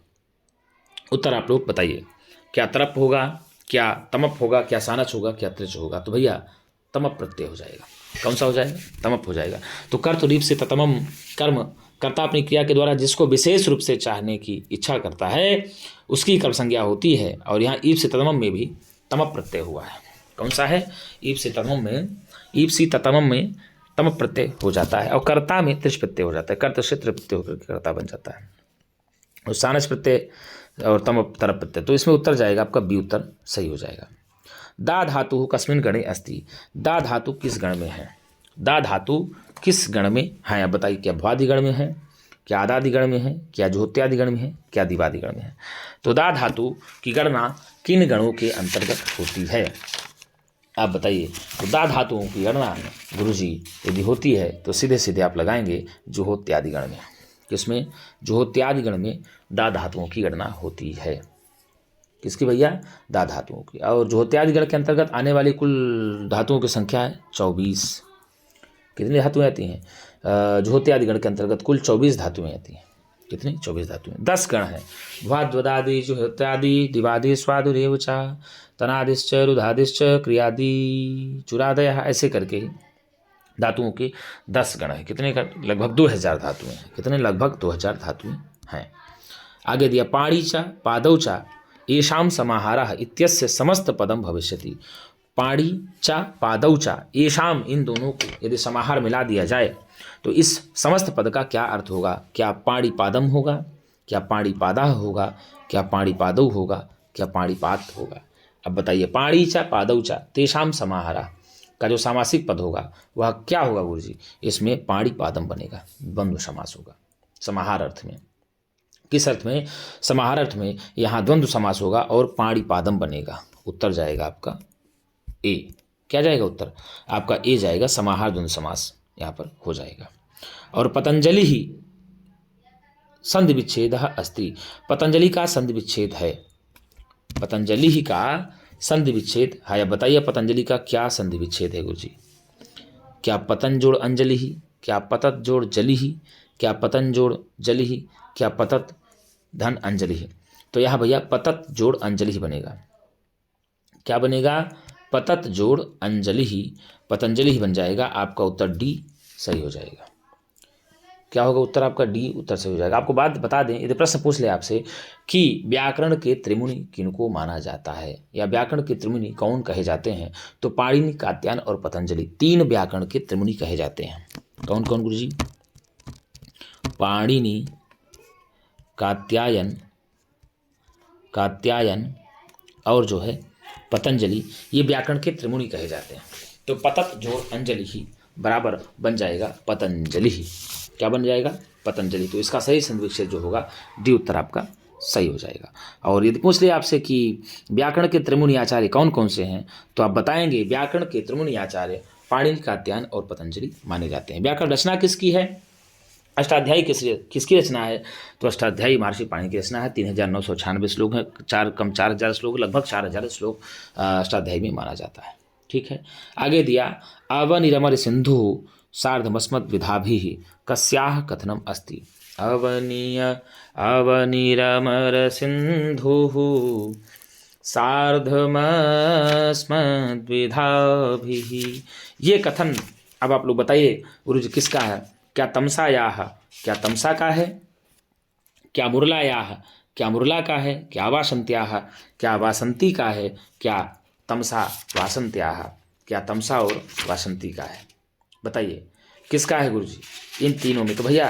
उत्तर आप लोग बताइए। क्या तरप होगा, क्या तमप होगा, क्या सानच होगा, क्या त्रिच होगा? तो भैया तमप प्रत्यय हो जाएगा। कौन सा हो जाएगा? तमप हो जाएगा। तो कर्तुरीप से ततमम कर्म, कर्ता अपनी क्रिया के द्वारा जिसको विशेष रूप से चाहने की इच्छा करता है उसकी कर्म संज्ञा होती है। और यहाँ ईप से ततमम में भी तमप प्रत्यय हुआ है। कौन सा है? ईप से ततमम में तमप प्रत्यय हो जाता है, और कर्ता में त्रिश प्रत्यय हो जाता है। कर्त से त्रिश प्रत्यय होकर कर्ता बन जाता है, और सानच प्रत्यय और तमप तरप प्रत्यय। तो इसमें उत्तर जाएगा आपका बी, उत्तर सही हो जाएगा। दा धातु कस्मिन गणे अस्ति, दा धातु किस गण में है? दा धातु किस गण में है? आप बताइए। क्या भ्वादि गण में है, क्या आदादि गण में है, क्या ज्योत्यादि गण में है, क्या दिवादि गण में है? तो दा धातु की गणना किन गणों के अंतर्गत होती है? आप बताइए। तो दा धातुओं की गणना गुरुजी यदि होती है तो सीधे सीधे आप लगाएंगे जुहोत्यादि गण में। किसमें? जुहोत्यादि गण में दा धातुओं की गणना होती है। किसकी भैया? दा धातुओं की। और जुहोत्यादि गण के अंतर्गत आने वाली कुल धातुओं की संख्या है 24। कितनी धातुएं आती हैं? जुहोत्यादि गण के अंतर्गत कुल 24 धातुएं आती हैं। कितनी? 24 धातुएं। 10 गण हैं। भ्वाद्वदादि, जुहोत्यादि, दिवादि, स्वादुरेव च, तनादिश्च, रुधादिश्च, क्रियादि, चुरादय, ऐसे करके ही धातुओं के 10 गण हैं। कितने का? लगभग 2000 धातुएं हैं। कितने? लगभग 2000 धातुएं हैं। आगे दिया पाणी च, पादौ च, येषां समाहारः इत्यस्य समस्त पदम भविष्यति। पाणी चा पादौ चा, येषाम इन दोनों को यदि समाहार मिला दिया जाए तो इस समस्त पद का क्या अर्थ होगा? क्या पाणी पादम होगा, क्या पाणी पादा होगा, क्या पाणी पादौ होगा, क्या पाणीपात होगा? अब बताइए, पाणी चा पादौ चा तेषाम समाहारा का जो सामासिक पद होगा वह क्या होगा गुरु जी? इसमें पाणी पादम बनेगा, द्वंद्व समास होगा समाहार अर्थ में। किस अर्थ में? समाहार अर्थ में यहाँ द्वंद्व समास होगा और पाणी पादम बनेगा। उत्तर जाएगा आपका ए। क्या जाएगा उत्तर? आपका ए जाएगा, समाहार द्वंद्व समास यहाँ पर हो जाएगा। और पतंजलि ही संधि विच्छेद अस्ति, पतंजलि का संधि विच्छेद है। पतंजलि ही का संधि विच्छेद है। या बताइए पतंजलि का क्या संधि विच्छेद है गुरु जी? क्या पतन जोड़ अंजलि ही, क्या पतत जोड़ जलि ही, क्या पतन जोड़ जलि ही, क्या पतत धन अंजलि ही? तो यहाँ भैया पतत जोड़ अंजलि ही बनेगा। क्या बनेगा? पतत जोड़ अंजलि ही, पतंजलि ही बन जाएगा। आपका उत्तर डी सही हो जाएगा। क्या होगा उत्तर? आपका डी उत्तर सही हो जाएगा। आपको बात बता दें, यदि प्रश्न पूछ ले आपसे कि व्याकरण के त्रिमुनि किनको माना जाता है या व्याकरण के त्रिमुनि कौन कहे जाते हैं, तो पाणिनि, कात्यायन और पतंजलि तीन व्याकरण के त्रिमुनि कहे जाते हैं। कौन कौन गुरुजी? पाणिनि, कात्यायन और जो है पतंजलि, ये व्याकरण के त्रिमुनि कहे जाते हैं। तो पतत जोड़ अंजलि ही बराबर बन जाएगा पतंजलि ही। क्या बन जाएगा? पतंजलि। तो इसका सही संधि विच्छेद जो होगा डी उत्तर आपका सही हो जाएगा। और यदि पूछ ले आपसे कि व्याकरण के त्रिमुनि आचार्य कौन कौन से हैं, तो आप बताएंगे व्याकरण के त्रिमुनि आचार्य पाणिनि, कात्यायन और पतंजलि माने जाते हैं। व्याकरण रचना किसकी है? अष्टाध्यायी किसकी रचना है? तो अष्टाध्यायी महर्षि पाणिनि की रचना है। 3996 श्लोक हैं, 4000 श्लोक, लगभग 4000 श्लोक अष्टाध्यायी में माना जाता है। ठीक है, आगे दिया अवनिरमर सिंधु सार्धमस्मत् विधाभिः कस्याः कथनम अस्ति। अवनिरमर सिंधुः सार्धमस्मद्विधाभिः, ये कथन अब आप लोग बताइए गुरु जी किसका है? क्या तमसायाः, क्या तमसा का है? क्या मुरलायाः, क्या मुरला का है? क्या वासंत्याः, क्या वासंती का है? क्या तमसा वासंत्याः, क्या तमसा और वासंती का है? बताइए किसका है गुरु जी इन तीनों में? तो भैया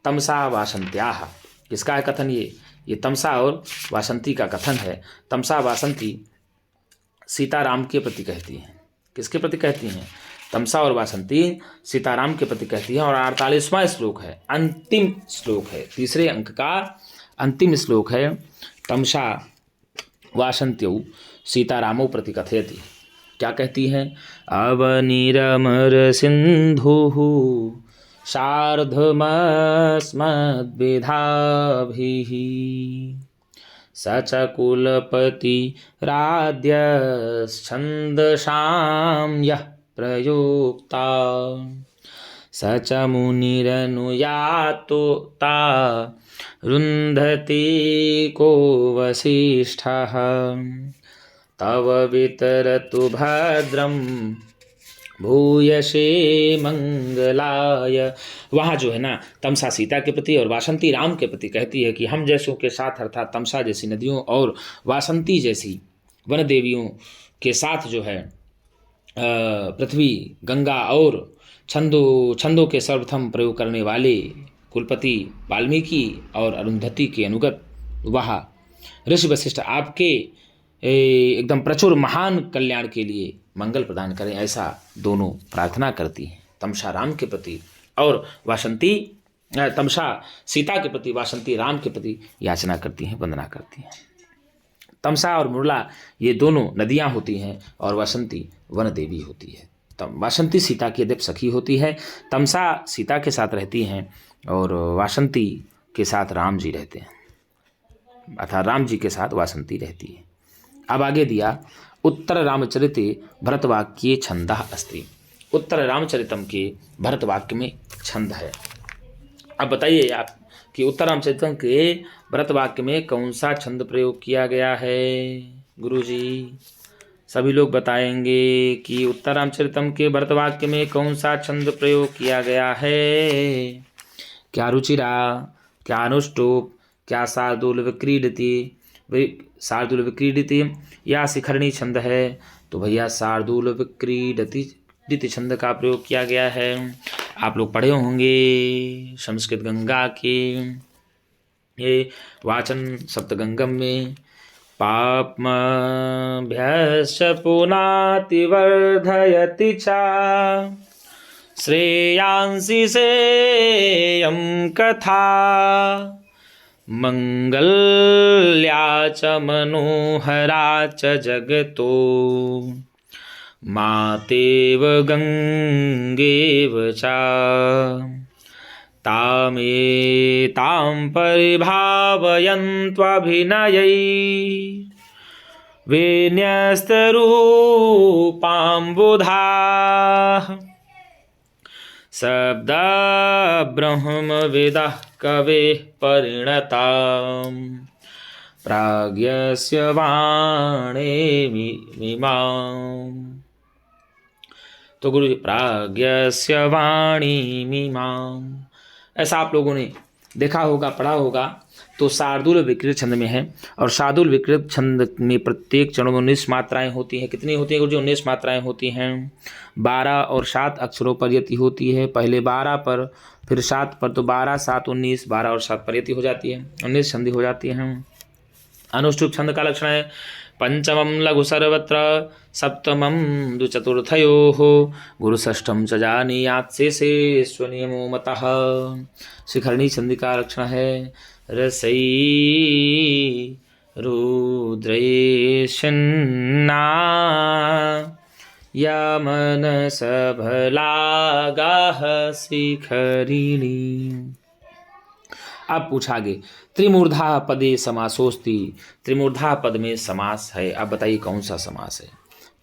तमसा वासंत्याः किसका है कथन? ये तमसा और वासंती का कथन है। तमसा वासंती सीताराम के प्रति कहती हैं। किसके प्रति कहती हैं? तमसा और वासंती सीताराम के प्रति कहती है। और 48वां श्लोक है, अंतिम श्लोक है, तीसरे अंक का अंतिम श्लोक है। तमसा वासंत्यौ सीतारामो प्रति कथयति। क्या कहती हैं? अवनिरमर सिंधुः सार्धमस्मद्विधाभिः स च कुलपतिराद्यश्छन्दसां यः प्रयोक्ता स च मुनिरनुयातोक्ता रुन्धति को वसिष्ठः तव वितरतु भद्रम भूयसे मंगलाय। वहाँ जो है ना तमसा सीता के प्रति और वासंती राम के प्रति कहती है कि हम जैसों के साथ अर्थात तमसा जैसी नदियों और वासंती जैसी वन देवियों के साथ जो है पृथ्वी, गंगा और छंदों के सर्वप्रथम प्रयोग करने वाले कुलपति वाल्मीकि और अरुंधति के अनुगत वह ऋषि वशिष्ठ आपके एकदम प्रचुर महान कल्याण के लिए मंगल प्रदान करें, ऐसा दोनों प्रार्थना करती हैं तमसा राम के प्रति और वासंती तमसा सीता के प्रति, वासंती राम के प्रति याचना करती हैं, वंदना करती हैं। तमसा और मुरला ये दोनों नदियाँ होती हैं और वासंती वन देवी होती है। वासंती सीता की अदब सखी होती है, तमसा सीता के साथ रहती हैं और वासंती के साथ राम जी रहते हैं, अर्थात राम जी के साथ वासंती रहती है। अब आगे दिया उत्तर रामचरिते भरतवाक्ये छंदः अस्ति। उत्तर रामचरितम के भरतवाक्य में छंद है। अब बताइए आप कि उत्तर रामचरितम के भरतवाक्य में कौन सा छंद प्रयोग किया गया है गुरुजी? सभी लोग बताएंगे कि उत्तर रामचरितम के भरतवाक्य में कौन सा छंद प्रयोग किया गया है। क्या रुचिरा, क्या अनुष्टुप, क्या शार्दूल विक्रीडति, शार्दूल विक्रीडिति या शिखरणी छंद है, तो भैया शार्दूल विक्रीडिति छंद का प्रयोग किया गया है। आप लोग पढ़े होंगे संस्कृत गंगा के ये वाचन सप्तगंगम में, पाप्मभ्यश्च पुनाति वर्धयति च श्रेयांसि सेयं कथा मंगल्या च मनोहरा च जगतो मातेव गंगेव च तामेतां परिभावयन्त्वभिनयै विन्यस्तरूपां बुधाः शब्द ब्रह्मविदः कवेः परिणताम् प्राज्ञस्य वाणीमिमाम्। तो गुरु जी प्राज्ञस्य वाणीमिमाम्, ऐसा आप लोगों ने देखा होगा, पढ़ा होगा। तो शार्दूल विकृत छंद में है, और शार्दूल विकृत छंद में प्रत्येक चरणों में 19 मात्राएं होती हैं। कितनी होती हैं गुरु जी? 19 मात्राएं होती हैं। 12 और 7 अक्षरों पर यति होती है, पहले 12 पर फिर 7 पर, तो 12 7 19, 12 और 7 पर यति हो जाती है, 19 संधि हो जाती हैं। अनुष्टुप छंद का लक्षण है पंचमं लघु सर्वत्र सप्तमं द्विचतुर्थयोः गुरुषष्ठं च जानीयात् शेषे स्वनियमो मतः। शिखरणी छंद का लक्षण है रसै रुद्रेशन्ना यमनसभलागाः शिखरिणी। अब पूछा आगे, त्रिमूर्धा पदे समासोस्ति, त्रिमूर्धा पद में समास है। अब बताइए कौन सा समास है?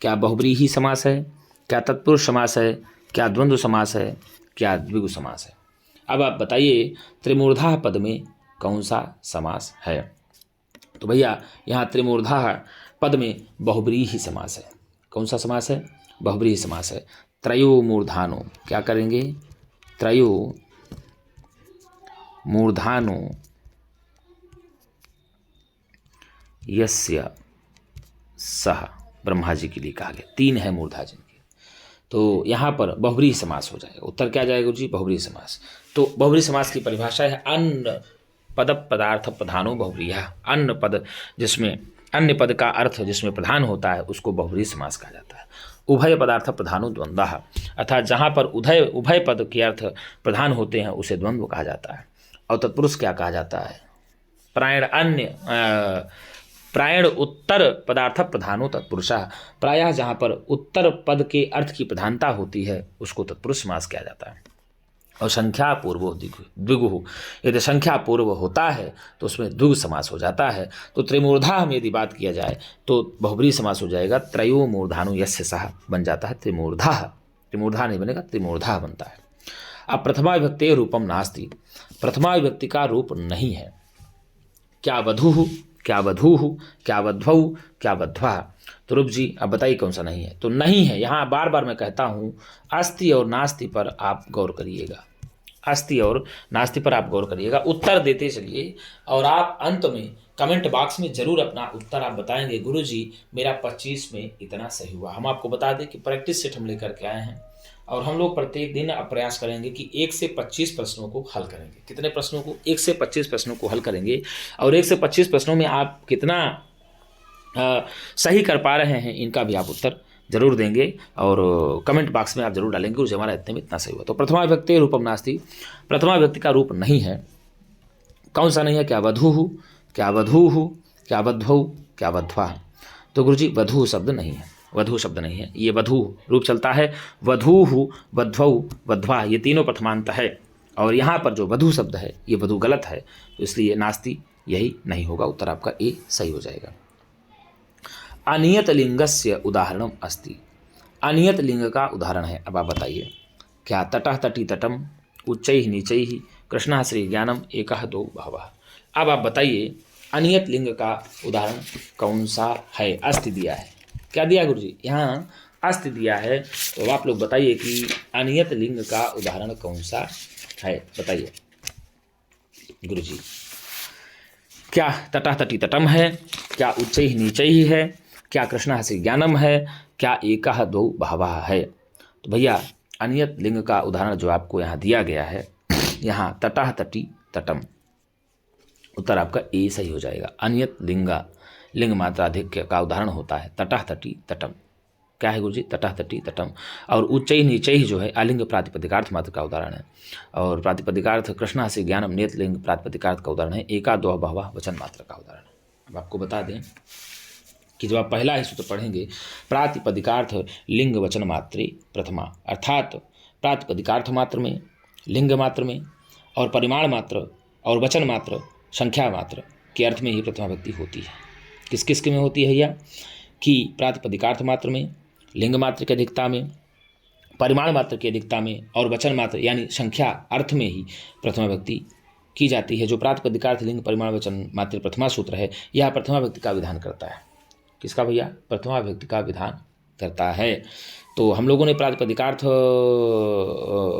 क्या बहुब्रीहि समास है, क्या तत्पुरुष समास है, क्या द्वंद्व समास है, क्या द्विगु समास है? अब आप बताइए त्रिमूर्धा पद में कौन सा समास है? तो भैया यहाँ त्रिमूर्धा पद में बहुब्रीहि समास है। कौन सा समास है? बहुब्रीहि समास है। त्रयो मूर्धानो, क्या करेंगे? त्रयो मूर्धानो यस्य सह, ब्रह्मा जी के लिए कहा गया। 3 है मूर्धा जिनके, तो यहाँ पर बहुब्रीहि समास हो जाएगा। उत्तर क्या जाएगा गुरु जी? बहुब्रीहि समास। तो बहुब्रीहि समास की परिभाषा है अन्न पद पदार्थ प्रधानो बहुब्रीहि। अन्न पद जिसमें अन्य पद का अर्थ जिसमें प्रधान होता है उसको बहुब्रीहि समास कहा जाता है। उभय पदार्थ प्रधानो द्वंद्वः, अर्थात जहाँ पर उभय पद के अर्थ प्रधान होते हैं उसे द्वंद्व कहा जाता है। और तत्पुरुष क्या कहा जाता है? प्रायण उत्तर पदार्थ प्रधानो तत्पुरुषः, प्रायः जहाँ पर उत्तर पद के अर्थ की प्रधानता होती है उसको तत्पुरुष समास किया जाता है। और संख्या पूर्व द्विगु, यदि संख्या पूर्व होता है तो उसमें द्विगु समास हो जाता है। तो त्रिमूर्धा में यदि बात किया जाए तो बहुब्रीहि समास हो जाएगा। त्रयो मूर्धानु यस्य सह बन जाता है त्रिमूर्धा। त्रिमूर्धा नहीं बनेगा, त्रिमूर्धा बनता है। अब प्रथमा विभक्ति रूपम नास्ति, प्रथमा विभक्ति का रूप नहीं है। क्या वधू, क्या वधू, क्या वध्वौ, क्या वध्वा। तो रूप जी अब बताइए कौन सा नहीं है? तो नहीं है। यहाँ बार बार मैं कहता हूँ अस्ति और नास्ति पर आप गौर करिएगा, अस्ति और नास्ति पर आप गौर करिएगा। उत्तर देते चलिए और आप अंत में कमेंट बॉक्स में जरूर अपना उत्तर आप बताएंगे गुरु जी मेरा 25 में इतना सही हुआ। हम आपको बता दें कि प्रैक्टिस सेट हम लेकर के आए हैं और हम लोग प्रत्येक दिन अब प्रयास करेंगे कि 1 से 25 प्रश्नों को हल करेंगे। कितने प्रश्नों को? 1 से 25 प्रश्नों को हल करेंगे। और 1 से 25 प्रश्नों में आप कितना सही कर पा रहे हैं इनका भी आप उत्तर जरूर देंगे और कमेंट बॉक्स में आप जरूर डालेंगे गुरु जी हमारा इतने में इतना सही हुआ। तो प्रथमा विभक्ति रूपम नास्ति, प्रथमा विभक्ति का रूप नहीं है। कौन सा नहीं है? क्या वधू, क्या वधू, क्या वध्वौ, क्या वध्वा। तो गुरु जी वधू शब्द नहीं है, वधू शब्द नहीं है। ये वधू रूप चलता है, वधू, वध्वौ, वध्वा, ये तीनों प्रथमांत है। और यहाँ पर जो वधू शब्द है ये वधू गलत है, तो इसलिए नास्ति यही नहीं होगा। उत्तर आपका ए सही हो जाएगा। अनियत लिंगस्य उदाहरणम अस्ति, अनियत लिंग का उदाहरण है। अब आप बताइए क्या? तटः तटी तटम, उच्चैः नीचैः, कृष्णः श्री ज्ञानम, एकः दो बहवः। अब आप बताइए अनियत लिंग का उदाहरण कौन सा है? अस्ति दिया है। क्या दिया गुरु जी? यहाँ अस्ति दिया है। तो आप लोग बताइए कि अनियत लिंग का उदाहरण कौन सा है? बताइए गुरु जी। क्या तटः तटी तटम है, क्या उच्चैः नीचैः है, क्या कृष्णः से ज्ञानम है, क्या एकः द्वौ बहवः है। तो भैया अनियत लिंग का उदाहरण जो आपको यहाँ दिया गया है, यहाँ तटः तटी तटम, उत्तर आपका ए सही हो जाएगा। अनियत लिंगा, लिंग मात्रा अधिक का उदाहरण होता है तटः तटी तटम। क्या है गुरुजी? तटः तटी तटम। और उच्चैः नीचैः जो है अलिंग प्रातिपदिकार्थ मात्र का उदाहरण है, और प्रातिपदिकार्थ कृष्णः से ज्ञानम नियत लिंग प्रातिपदिकार्थ का उदाहरण है, एका द्वा बहवः वचन मात्र का उदाहरण है। अब आपको बता दें कि जब आप पहला ही सूत्र पढ़ेंगे, प्रातिपदिकार्थ लिंग वचन मात्रे प्रथमा, अर्थात प्रातिपदिकार्थ मात्र में, लिंग मात्र में और परिमाण मात्र और वचन मात्र, संख्या मात्र के अर्थ में ही प्रथमा विभक्ति होती है। किस किस में होती है भैया? कि प्रातिपदिकार्थ मात्र में, लिंग मात्र की अधिकता में, परिमाण मात्र की अधिकता में और वचन मात्र यानी संख्या अर्थ में ही प्रथमा विभक्ति की जाती है। जो प्रातिपदिकार्थ लिंग परिमाण वचन मात्र प्रथमा सूत्र है, यह प्रथमा विभक्ति का विधान करता है। किसका भैया? प्रथमा विभक्ति का विधान करता है। तो हम लोगों ने प्रातिपदिकार्थ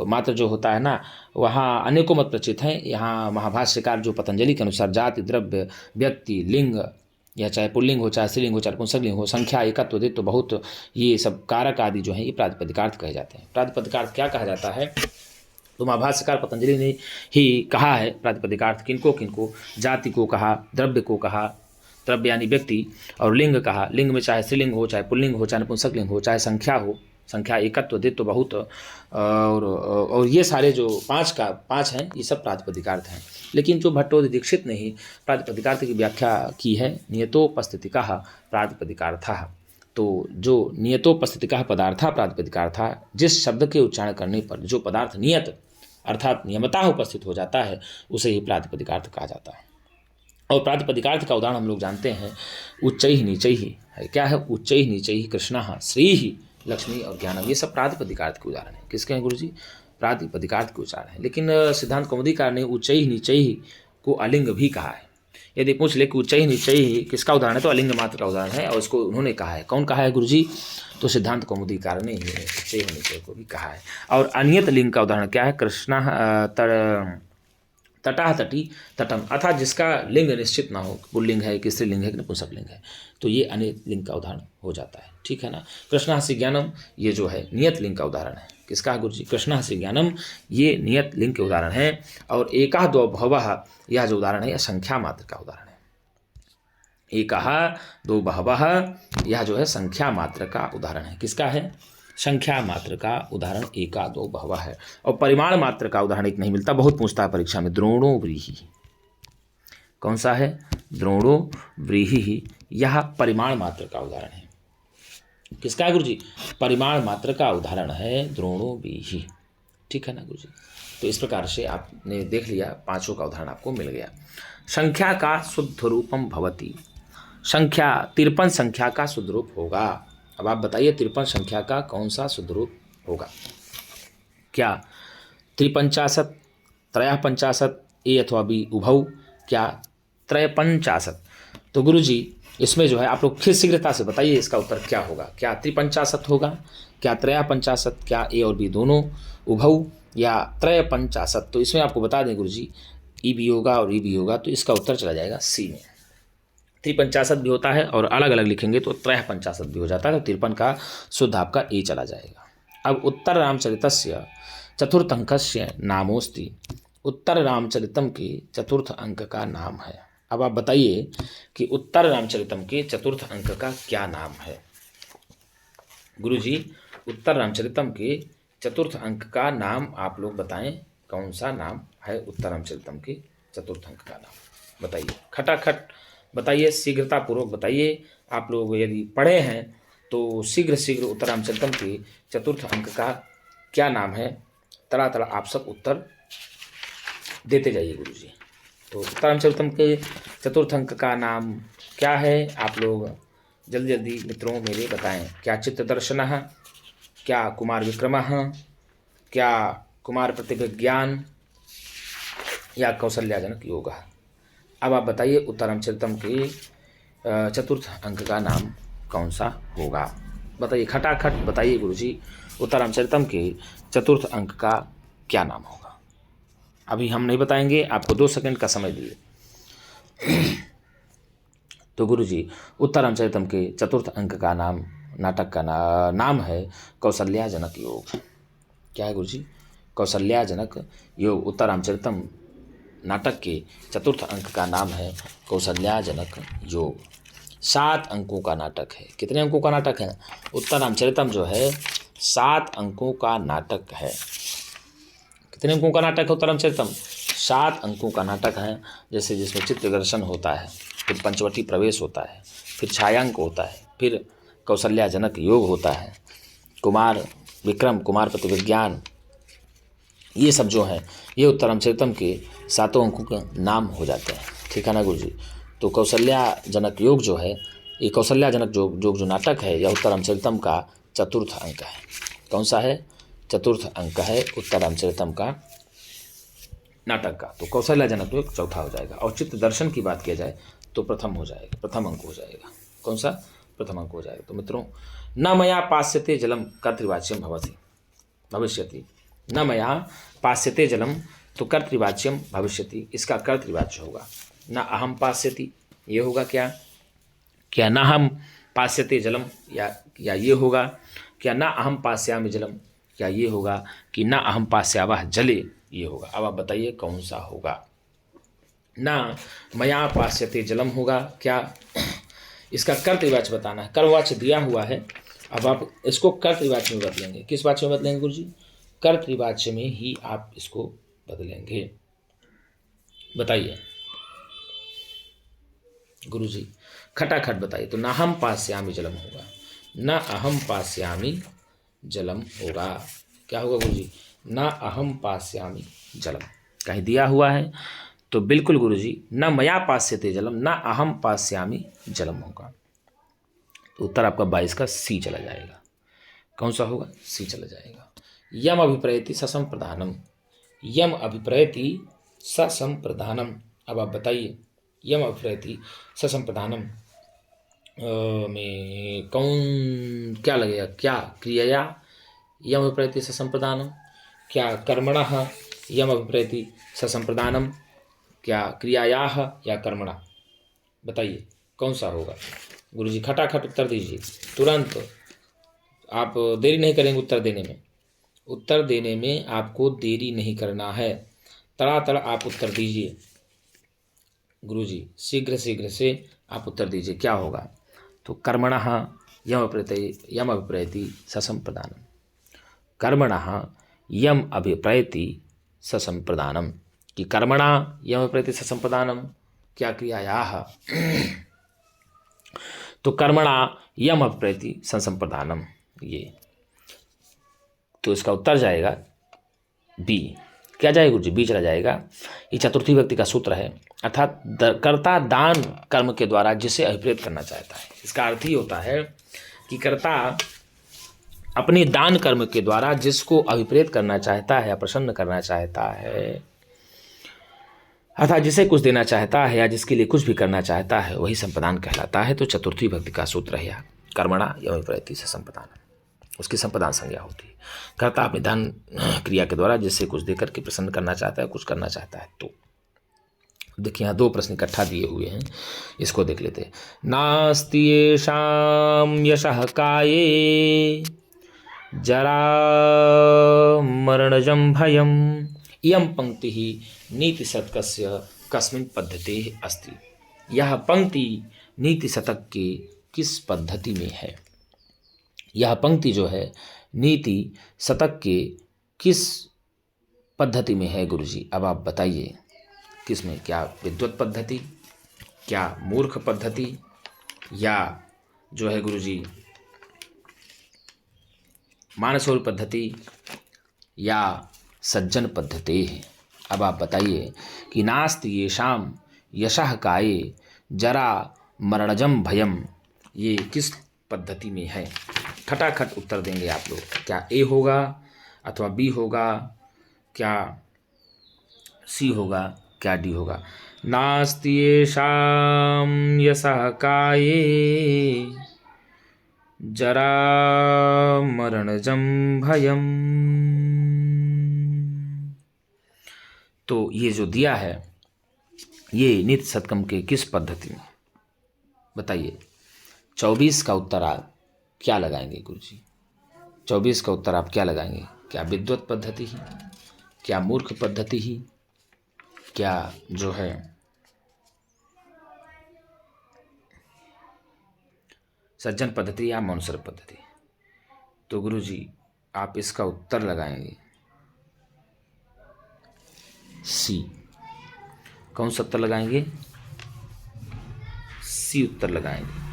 मात्र जो होता है ना, वहाँ अनेकों मत प्रचित हैं। यहाँ महाभाष्यकार जो पतंजलि के अनुसार जाति, द्रव्य, व्यक्ति, लिंग, या चाहे पुल्लिंग हो, चाहे स्त्रीलिंग हो, चाहे पुंसकलिंग हो, संख्या, एकत्व, द्वित्व, बहुत, ये सब कारक आदि जो हैं ये प्रातिपदिकार्थ कहे जाते हैं। प्रातिपदिकार्थ क्या कहा जाता है? तो महाभाष्यकार पतंजलि ने ही कहा है प्रातिपदिकार्थ किनको किनको, जाति को कहा, द्रव्य को कहा, द्रव्य यानी व्यक्ति, और लिंग कहा, लिंग में चाहे स्त्रीलिंग हो, चाहे पुल्लिंग हो, चाहे नपुंसकलिंग हो, चाहे संख्या हो, संख्या, एकत्व, द्वित्व, बहुत, और ये सारे जो पांच हैं ये सब प्रातिपदिकार्थ हैं। लेकिन जो भट्टोदय दीक्षित ने ही प्रातिपदिकार्थ की व्याख्या की है, नियतोपस्थितिकाः प्रातिपदिकार्थः। तो जो नियतोपस्थितिकाः पदार्थः प्रातिपदिकार्थः, जिस शब्द के उच्चारण करने पर जो पदार्थ नियत अर्थात नियमतः उपस्थित हो जाता है उसे ही प्रातिपदिकार्थ कहा जाता है। और प्रातिपदिकार्थ का उदाहरण हम लोग जानते हैं, उच्चैः नीचैः है। क्या है? उच्चैः नीचैः कृष्णः, श्रीः, लक्ष्मी और ज्ञानम, ये सब प्रातिपदिकार्थ के उदाहरण हैं। किसके हैं गुरुजी? प्रातिपदिकार्थ के उच्चारण हैं। लेकिन सिद्धांत कौमुदीकार ने उच्चैः नीचैः को अलिंग भी कहा है। यदि पूछ ले कि उच्चैः नीचैः किसका उदाहरण है, तो अलिंग मात्र का उदाहरण है, और इसको उन्होंने कहा है। कौन कहा है गुरुजी? तो सिद्धांत कौमुदीकार ने ही उच्चैः नीचैः को भी कहा है। और अनियत लिंग का उदाहरण क्या है? कृष्णः तटः तटी तटम, अर्थात जिसका लिंग निश्चित ना हो, पुल्लिंग है कि स्त्रीलिंग है कि नपुंसकलिंग है, तो ये अनियत लिंग का उदाहरण हो जाता है। ठीक है ना? कृष्णः से ज्ञानम ये जो है नियत लिंग का उदाहरण है। किसका है गुरुजी? कृष्णः से ज्ञानम, ये नियत लिंग के उदाहरण है। और एकः द्वौ बहवः, यह जो उदाहरण है यह संख्या मात्र का उदाहरण है। एकः द्वौ बहवः, यह जो है संख्या मात्र का उदाहरण है। किसका है? संख्या मात्र का उदाहरण एका दो बहवः है। और परिमाण मात्र का उदाहरण एक नहीं मिलता, बहुत पूछता है परीक्षा में, द्रोणो व्रीहि। कौन सा है? द्रोणो व्रीहि, यह परिमाण मात्र का उदाहरण है। किसका है गुरुजी? परिमाण मात्र का उदाहरण है द्रोणो व्रीहि। ठीक है ना गुरुजी? तो इस प्रकार से आपने देख लिया, पांचों का उदाहरण आपको मिल गया। संख्या का शुद्ध रूपम भवति, संख्या 53 संख्या का शुद्ध रूप होगा। अब आप बताइए 53 संख्या का कौन सा शुद्ध रूप होगा? क्या 53, 53, ए अथवा बी उभौ, क्या 53? तो गुरुजी इसमें जो है आप लोग फिर शीघ्रता से बताइए इसका उत्तर क्या होगा। क्या 53 होगा, क्या 53, क्या ए और बी दोनों, उभौ या 53? तो इसमें आपको बता दें गुरुजी, ई भी होगा और ई भी होगा, तो इसका उत्तर चला जाएगा सी में। 53 भी होता है और अलग अलग लिखेंगे तो 53 भी हो जाता है, तो 53 का शुद्ध आपका ए चला जाएगा। अब उत्तर रामचरितस्य चतुर्थ अंकस्य नामोस्ति, उत्तर रामचरितम के चतुर्थ अंक का नाम है। अब आप बताइए कि उत्तर रामचरितम के चतुर्थ अंक का क्या नाम है? गुरुजी उत्तर रामचरितम के चतुर्थ अंक का नाम आप लोग बताएं, कौन सा नाम है उत्तर रामचरितम के चतुर्थ अंक का नाम? बताइए, खटाखट बताइए, शीघ्रतापूर्वक बताइए। आप लोग यदि पढ़े हैं तो शीघ्र उत्तर रामचरितम के चतुर्थ अंक का क्या नाम है? तड़ा आप सब उत्तर देते जाइए गुरुजी। तो उत्तर रामचरितम के चतुर्थ अंक का नाम क्या है? आप लोग जल्दी जल्दी मित्रों मेरे बताएं। क्या चित्तदर्शनः, क्या कुमार विक्रमः, क्या कुमार प्रतिभिज्ञान, या कौशल्याजनक योगः? अब आप बताइए उत्तर रामचरितम के चतुर्थ अंक का नाम कौन सा होगा? बताइए, खटाखट बताइए गुरुजी, उत्तर रामचरितम के चतुर्थ अंक का क्या नाम होगा? अभी हम नहीं बताएंगे, आपको 2 सेकंड का समय दीजिए। तो गुरुजी उत्तर रामचरितम के चतुर्थ अंक का नाम, नाटक का नाम है कौशल्याजनक योग। क्या है गुरुजी? कौशल्याजनक योग। उत्तर रामचरितम नाटक के चतुर्थ अंक का नाम है कौशल्याजनक योग। 7 अंकों का नाटक है। कितने अंकों का नाटक है? उत्तर रामचरितम जो है 7 अंकों का नाटक है। कितने अंकों का नाटक है उत्तर रामचरितम? 7 अंकों का नाटक है। जैसे जिसमें चित्रदर्शन होता है, फिर पंचवटी प्रवेश होता है, फिर छायांक होता है, फिर कौशल्याजनक योग होता है, कुमार विक्रम, कुमार प्रतिविज्ञान, ये सब जो है ये उत्तर रामचरितम के 7 अंकों के नाम हो जाते हैं। ठीक है ना गुरुजी? तो कौशल्याजनक योग जो है, ये कौशल्याजनक योग जो नाटक है यह उत्तर रामचरितम का चतुर्थ अंक है। कौन सा है? चतुर्थ अंक है उत्तर रामचरितम का नाटक का। तो कौशल्याजनक योग चौथा हो जाएगा। और चित्त दर्शन की बात किया जाए तो प्रथम हो जाएगा, प्रथम अंक हो जाएगा। कौन सा? प्रथम अंक हो जाएगा। तो मित्रों, न मया पास्यते जलम कर्तृवाच्यम भवति भविष्यति। न मया पास्यते जलम, तो कर्तृवाच्यम भविष्यति, इसका कर्तृवाच्य होगा। न अहम पास्यति, ये होगा क्या न हम पास्यते जलम, या ये होगा क्या न अहम पास्यामि जलम, क्या ये होगा कि न अहम पास्यावः जले, ये होगा। अब आप बताइए कौन सा होगा? न मया पास्यते जलम होगा क्या? इसका कर्तृवाच्य बताना है। कर्मवाच्य दिया हुआ है, अब आप इसको कर्तृवाच्य में बदलेंगे। किस वाच्य में बदलेंगे गुरुजी? कर्तृवाच्य में ही आप इसको बदलेंगे। बताइए गुरुजी, खटाखट बताइए। तो न हम पास्यामि जलम होगा, न अहम पास्यामि जलम होगा। क्या होगा गुरुजी? न अहम पास्यामि जलम। कहीं दिया हुआ है तो बिल्कुल गुरुजी न मया पास्यते जलम, न अहम पास्यामि जलम होगा। तो उत्तर आपका 22 का सी चला जाएगा। कौन सा होगा? सी चला जाएगा। यम अभिप्रयति ससंप्रधानम, यम अभिप्रयति ससंप्रधानम। अब आप बताइए यम अभिप्रयति ससंप्रधानम में कौन क्या लगेगा? क्या क्रियया यम अभिप्रयति ससंप्रधानम, क्या कर्मणः यम अभिप्रयति ससंप्रधानम, क्या क्रियायाः या कर्मणा? बताइए कौन सा होगा? गुरुजी खटाखट उत्तर दीजिए तुरंत। आप देरी नहीं करेंगे उत्तर देने में। उत्तर देने में आपको देरी नहीं करना है। तड़ातड़ आप उत्तर दीजिए गुरुजी, शीघ्र शीघ्र से आप उत्तर दीजिए। क्या होगा? तो कर्मणः यम अभिप्रयति ससंप्रदानम, कर्मणः यम अभिप्रयति ससंप्रदानम, कि कर्मणा यम अभिप्रयति ससंप्रदानम, क्या क्रियायाः तो कर्मणा यम अभिप्रयति ससंप्रदानम। ये तो इसका उत्तर जाएगा बी। क्या जाएगा गुरुजी? बी चला जाएगा। ये चतुर्थी व्यक्ति का सूत्र है, अर्थात कर्ता दान कर्म के द्वारा जिसे अभिप्रेत करना चाहता है। इसका अर्थ ही होता है कि कर्ता अपने दान कर्म के द्वारा जिसको अभिप्रेत करना चाहता है या प्रसन्न करना चाहता है, अर्थात जिसे कुछ देना चाहता है या जिसके लिए कुछ भी करना चाहता है, वही संप्रदान कहलाता है। तो चतुर्थी भक्ति का सूत्र है कर्मणा यम अभिप्रयति से संप्रदान, उसकी संप्रदान संज्ञा होती है। कर्ता अपने दान क्रिया के द्वारा जिससे कुछ देकर के प्रसन्न करना चाहता है, कुछ करना चाहता है। तो देखिए यहाँ 2 प्रश्न इकट्ठा दिए हुए हैं, इसको देख लेते हैं। नास्ति येषां यशः काये जरा मरणजं भयम्, इयं पंक्ति ही नीति शतकस्य कस्मिन् पद्धति अस्ति। यह पंक्ति नीति शतक के किस पद्धति में है? यह पंक्ति जो है नीति शतक के किस पद्धति में है गुरुजी? अब आप बताइए किस में? क्या विद्वत पद्धति, क्या मूर्ख पद्धति, या जो है गुरुजी मानसौर पद्धति, या सज्जन पद्धति है? अब आप बताइए कि नास्ति येषां यशः काये जरा मरणजं भयम, ये किस पद्धति में है? खटाखट उत्तर देंगे आप लोग। क्या ए होगा अथवा बी होगा, क्या सी होगा, क्या डी होगा? नास्ति येषां यशः काये जरा मरणजं भयम। तो ये जो दिया है ये नित्य शतकम के किस पद्धति में? बताइए। 24 का उत्तर आप क्या लगाएंगे गुरुजी? 24 का उत्तर आप क्या लगाएंगे? क्या विद्वत पद्धति ही, क्या मूर्ख पद्धति ही, क्या जो है सज्जन पद्धति या मौनसर पद्धति? तो गुरुजी आप इसका उत्तर लगाएंगे सी। कौन सा उत्तर लगाएंगे? सी उत्तर लगाएंगे।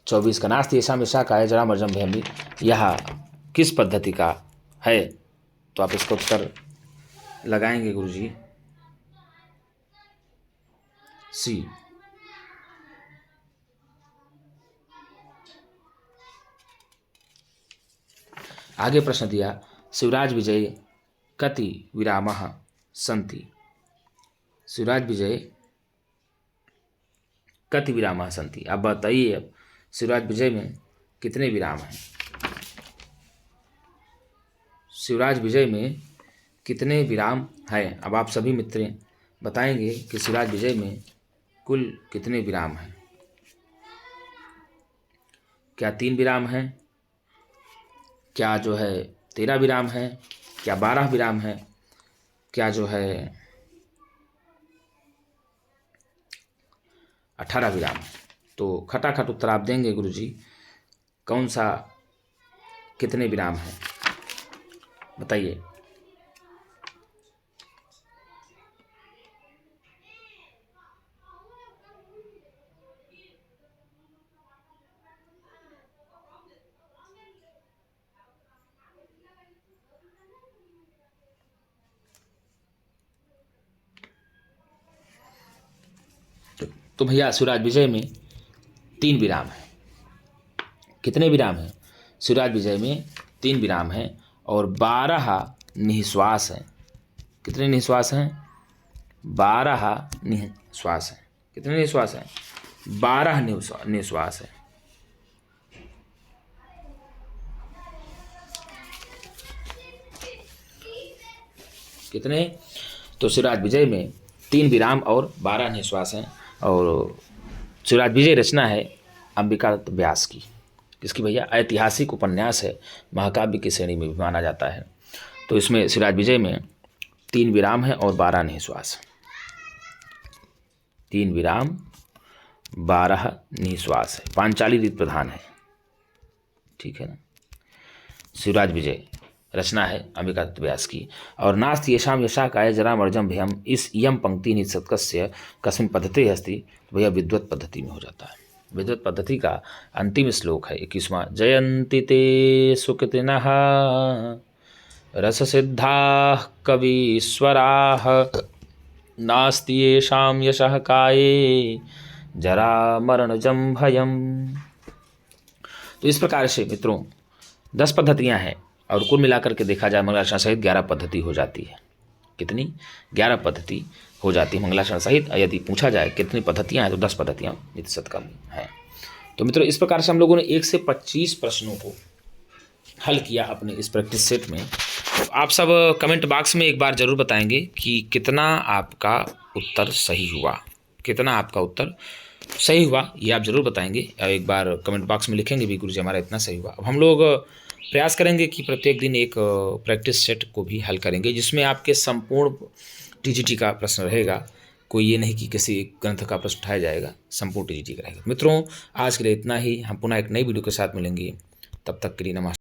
चौबीस का नास्ति ऐसा मिशा का है जरा मर्जम भैमी, यह किस पद्धति का है? तो आप इसका उत्तर लगाएंगे गुरुजी सी। आगे प्रश्न दिया, शिवराज विजय कति विरामः सन्ति। शिवराज विजय कति विरामः सन्ति। आप बताइए अब शिवराज विजय में कितने विराम हैं? शिवराज विजय में कितने विराम हैं? अब आप सभी मित्र बताएंगे कि शिवराज विजय में कुल कितने विराम हैं? क्या 3 विराम हैं? क्या जो है 13 विराम है? क्या 12 विराम है? क्या जो है 18 विराम है? तो खटाखट उत्तर आप देंगे गुरुजी, कौन सा कितने विराम है? बताइए। तो भैया शिवराज विजय में 3 विराम है। कितने विराम हैं? शिवराज विजय में 3 विराम हैं और 12 निःश्वास हैं। कितने निःश्वास हैं? 12 निःश्वास हैं। कितने निःश्वास हैं? 12 निःश्वास हैं। कितने? तो शिवराज विजय में 3 विराम और 12 निःश्वास हैं। और शिवराज विजय रचना है अंबिका दत्त व्यास की। किसकी भैया? ऐतिहासिक उपन्यास है, महाकाव्य की श्रेणी में भी माना जाता है। तो इसमें शिवराज विजय में 3 विराम है और 12 निःश्वास। 3 विराम 12 निःश्वास है। पांचाली रीत प्रधान है, ठीक है ना। शिवराज विजय रचना है अंबिका दत्त व्यास की। और नास्ति येषां यशा काय जरा मर्जम भयम, इस यम पंक्ति निशतकस्य कस्मिन् पद्धति अस्ति। तो भैया विद्वत पद्धति में हो जाता है। विद्वत पद्धति का अंतिम श्लोक है 21वां, जयन्ति ते सुकृतिनः रससिद्धाः कवीश्वराः, नास्ति येषां यशः काये जरा मरणजं भयम। तो इस प्रकार से मित्रों 10 पद्धतियां हैं और कुल मिलाकर के देखा जाए मंगलाचरण सहित 11 पद्धति हो जाती है। कितनी? 11 पद्धति हो जाती है मंगलाचरण सहित। यदि पूछा जाए कितनी पद्धतियां हैं तो 10 पद्धतियां नित्य शतकम हैं। तो मित्रों इस प्रकार से हम लोगों ने 1 से 25 प्रश्नों को हल किया अपने इस प्रैक्टिस सेट में। तो आप सब कमेंट बॉक्स में एक बार जरूर बताएंगे कि कितना आपका उत्तर सही हुआ, कितना आपका उत्तर सही हुआ, ये आप जरूर बताएंगे। एक बार कमेंट बॉक्स में लिखेंगे भी गुरुजी हमारा इतना सही हुआ। अब हम लोग प्रयास करेंगे कि प्रत्येक दिन एक प्रैक्टिस सेट को भी हल करेंगे जिसमें आपके संपूर्ण टीजीटी का प्रश्न रहेगा। कोई ये नहीं कि किसी ग्रंथ का प्रश्न उठाया जाएगा, संपूर्ण टीजीटी का रहेगा। मित्रों आज के लिए इतना ही। हम पुनः एक नई वीडियो के साथ मिलेंगे, तब तक के लिए नमस्कार।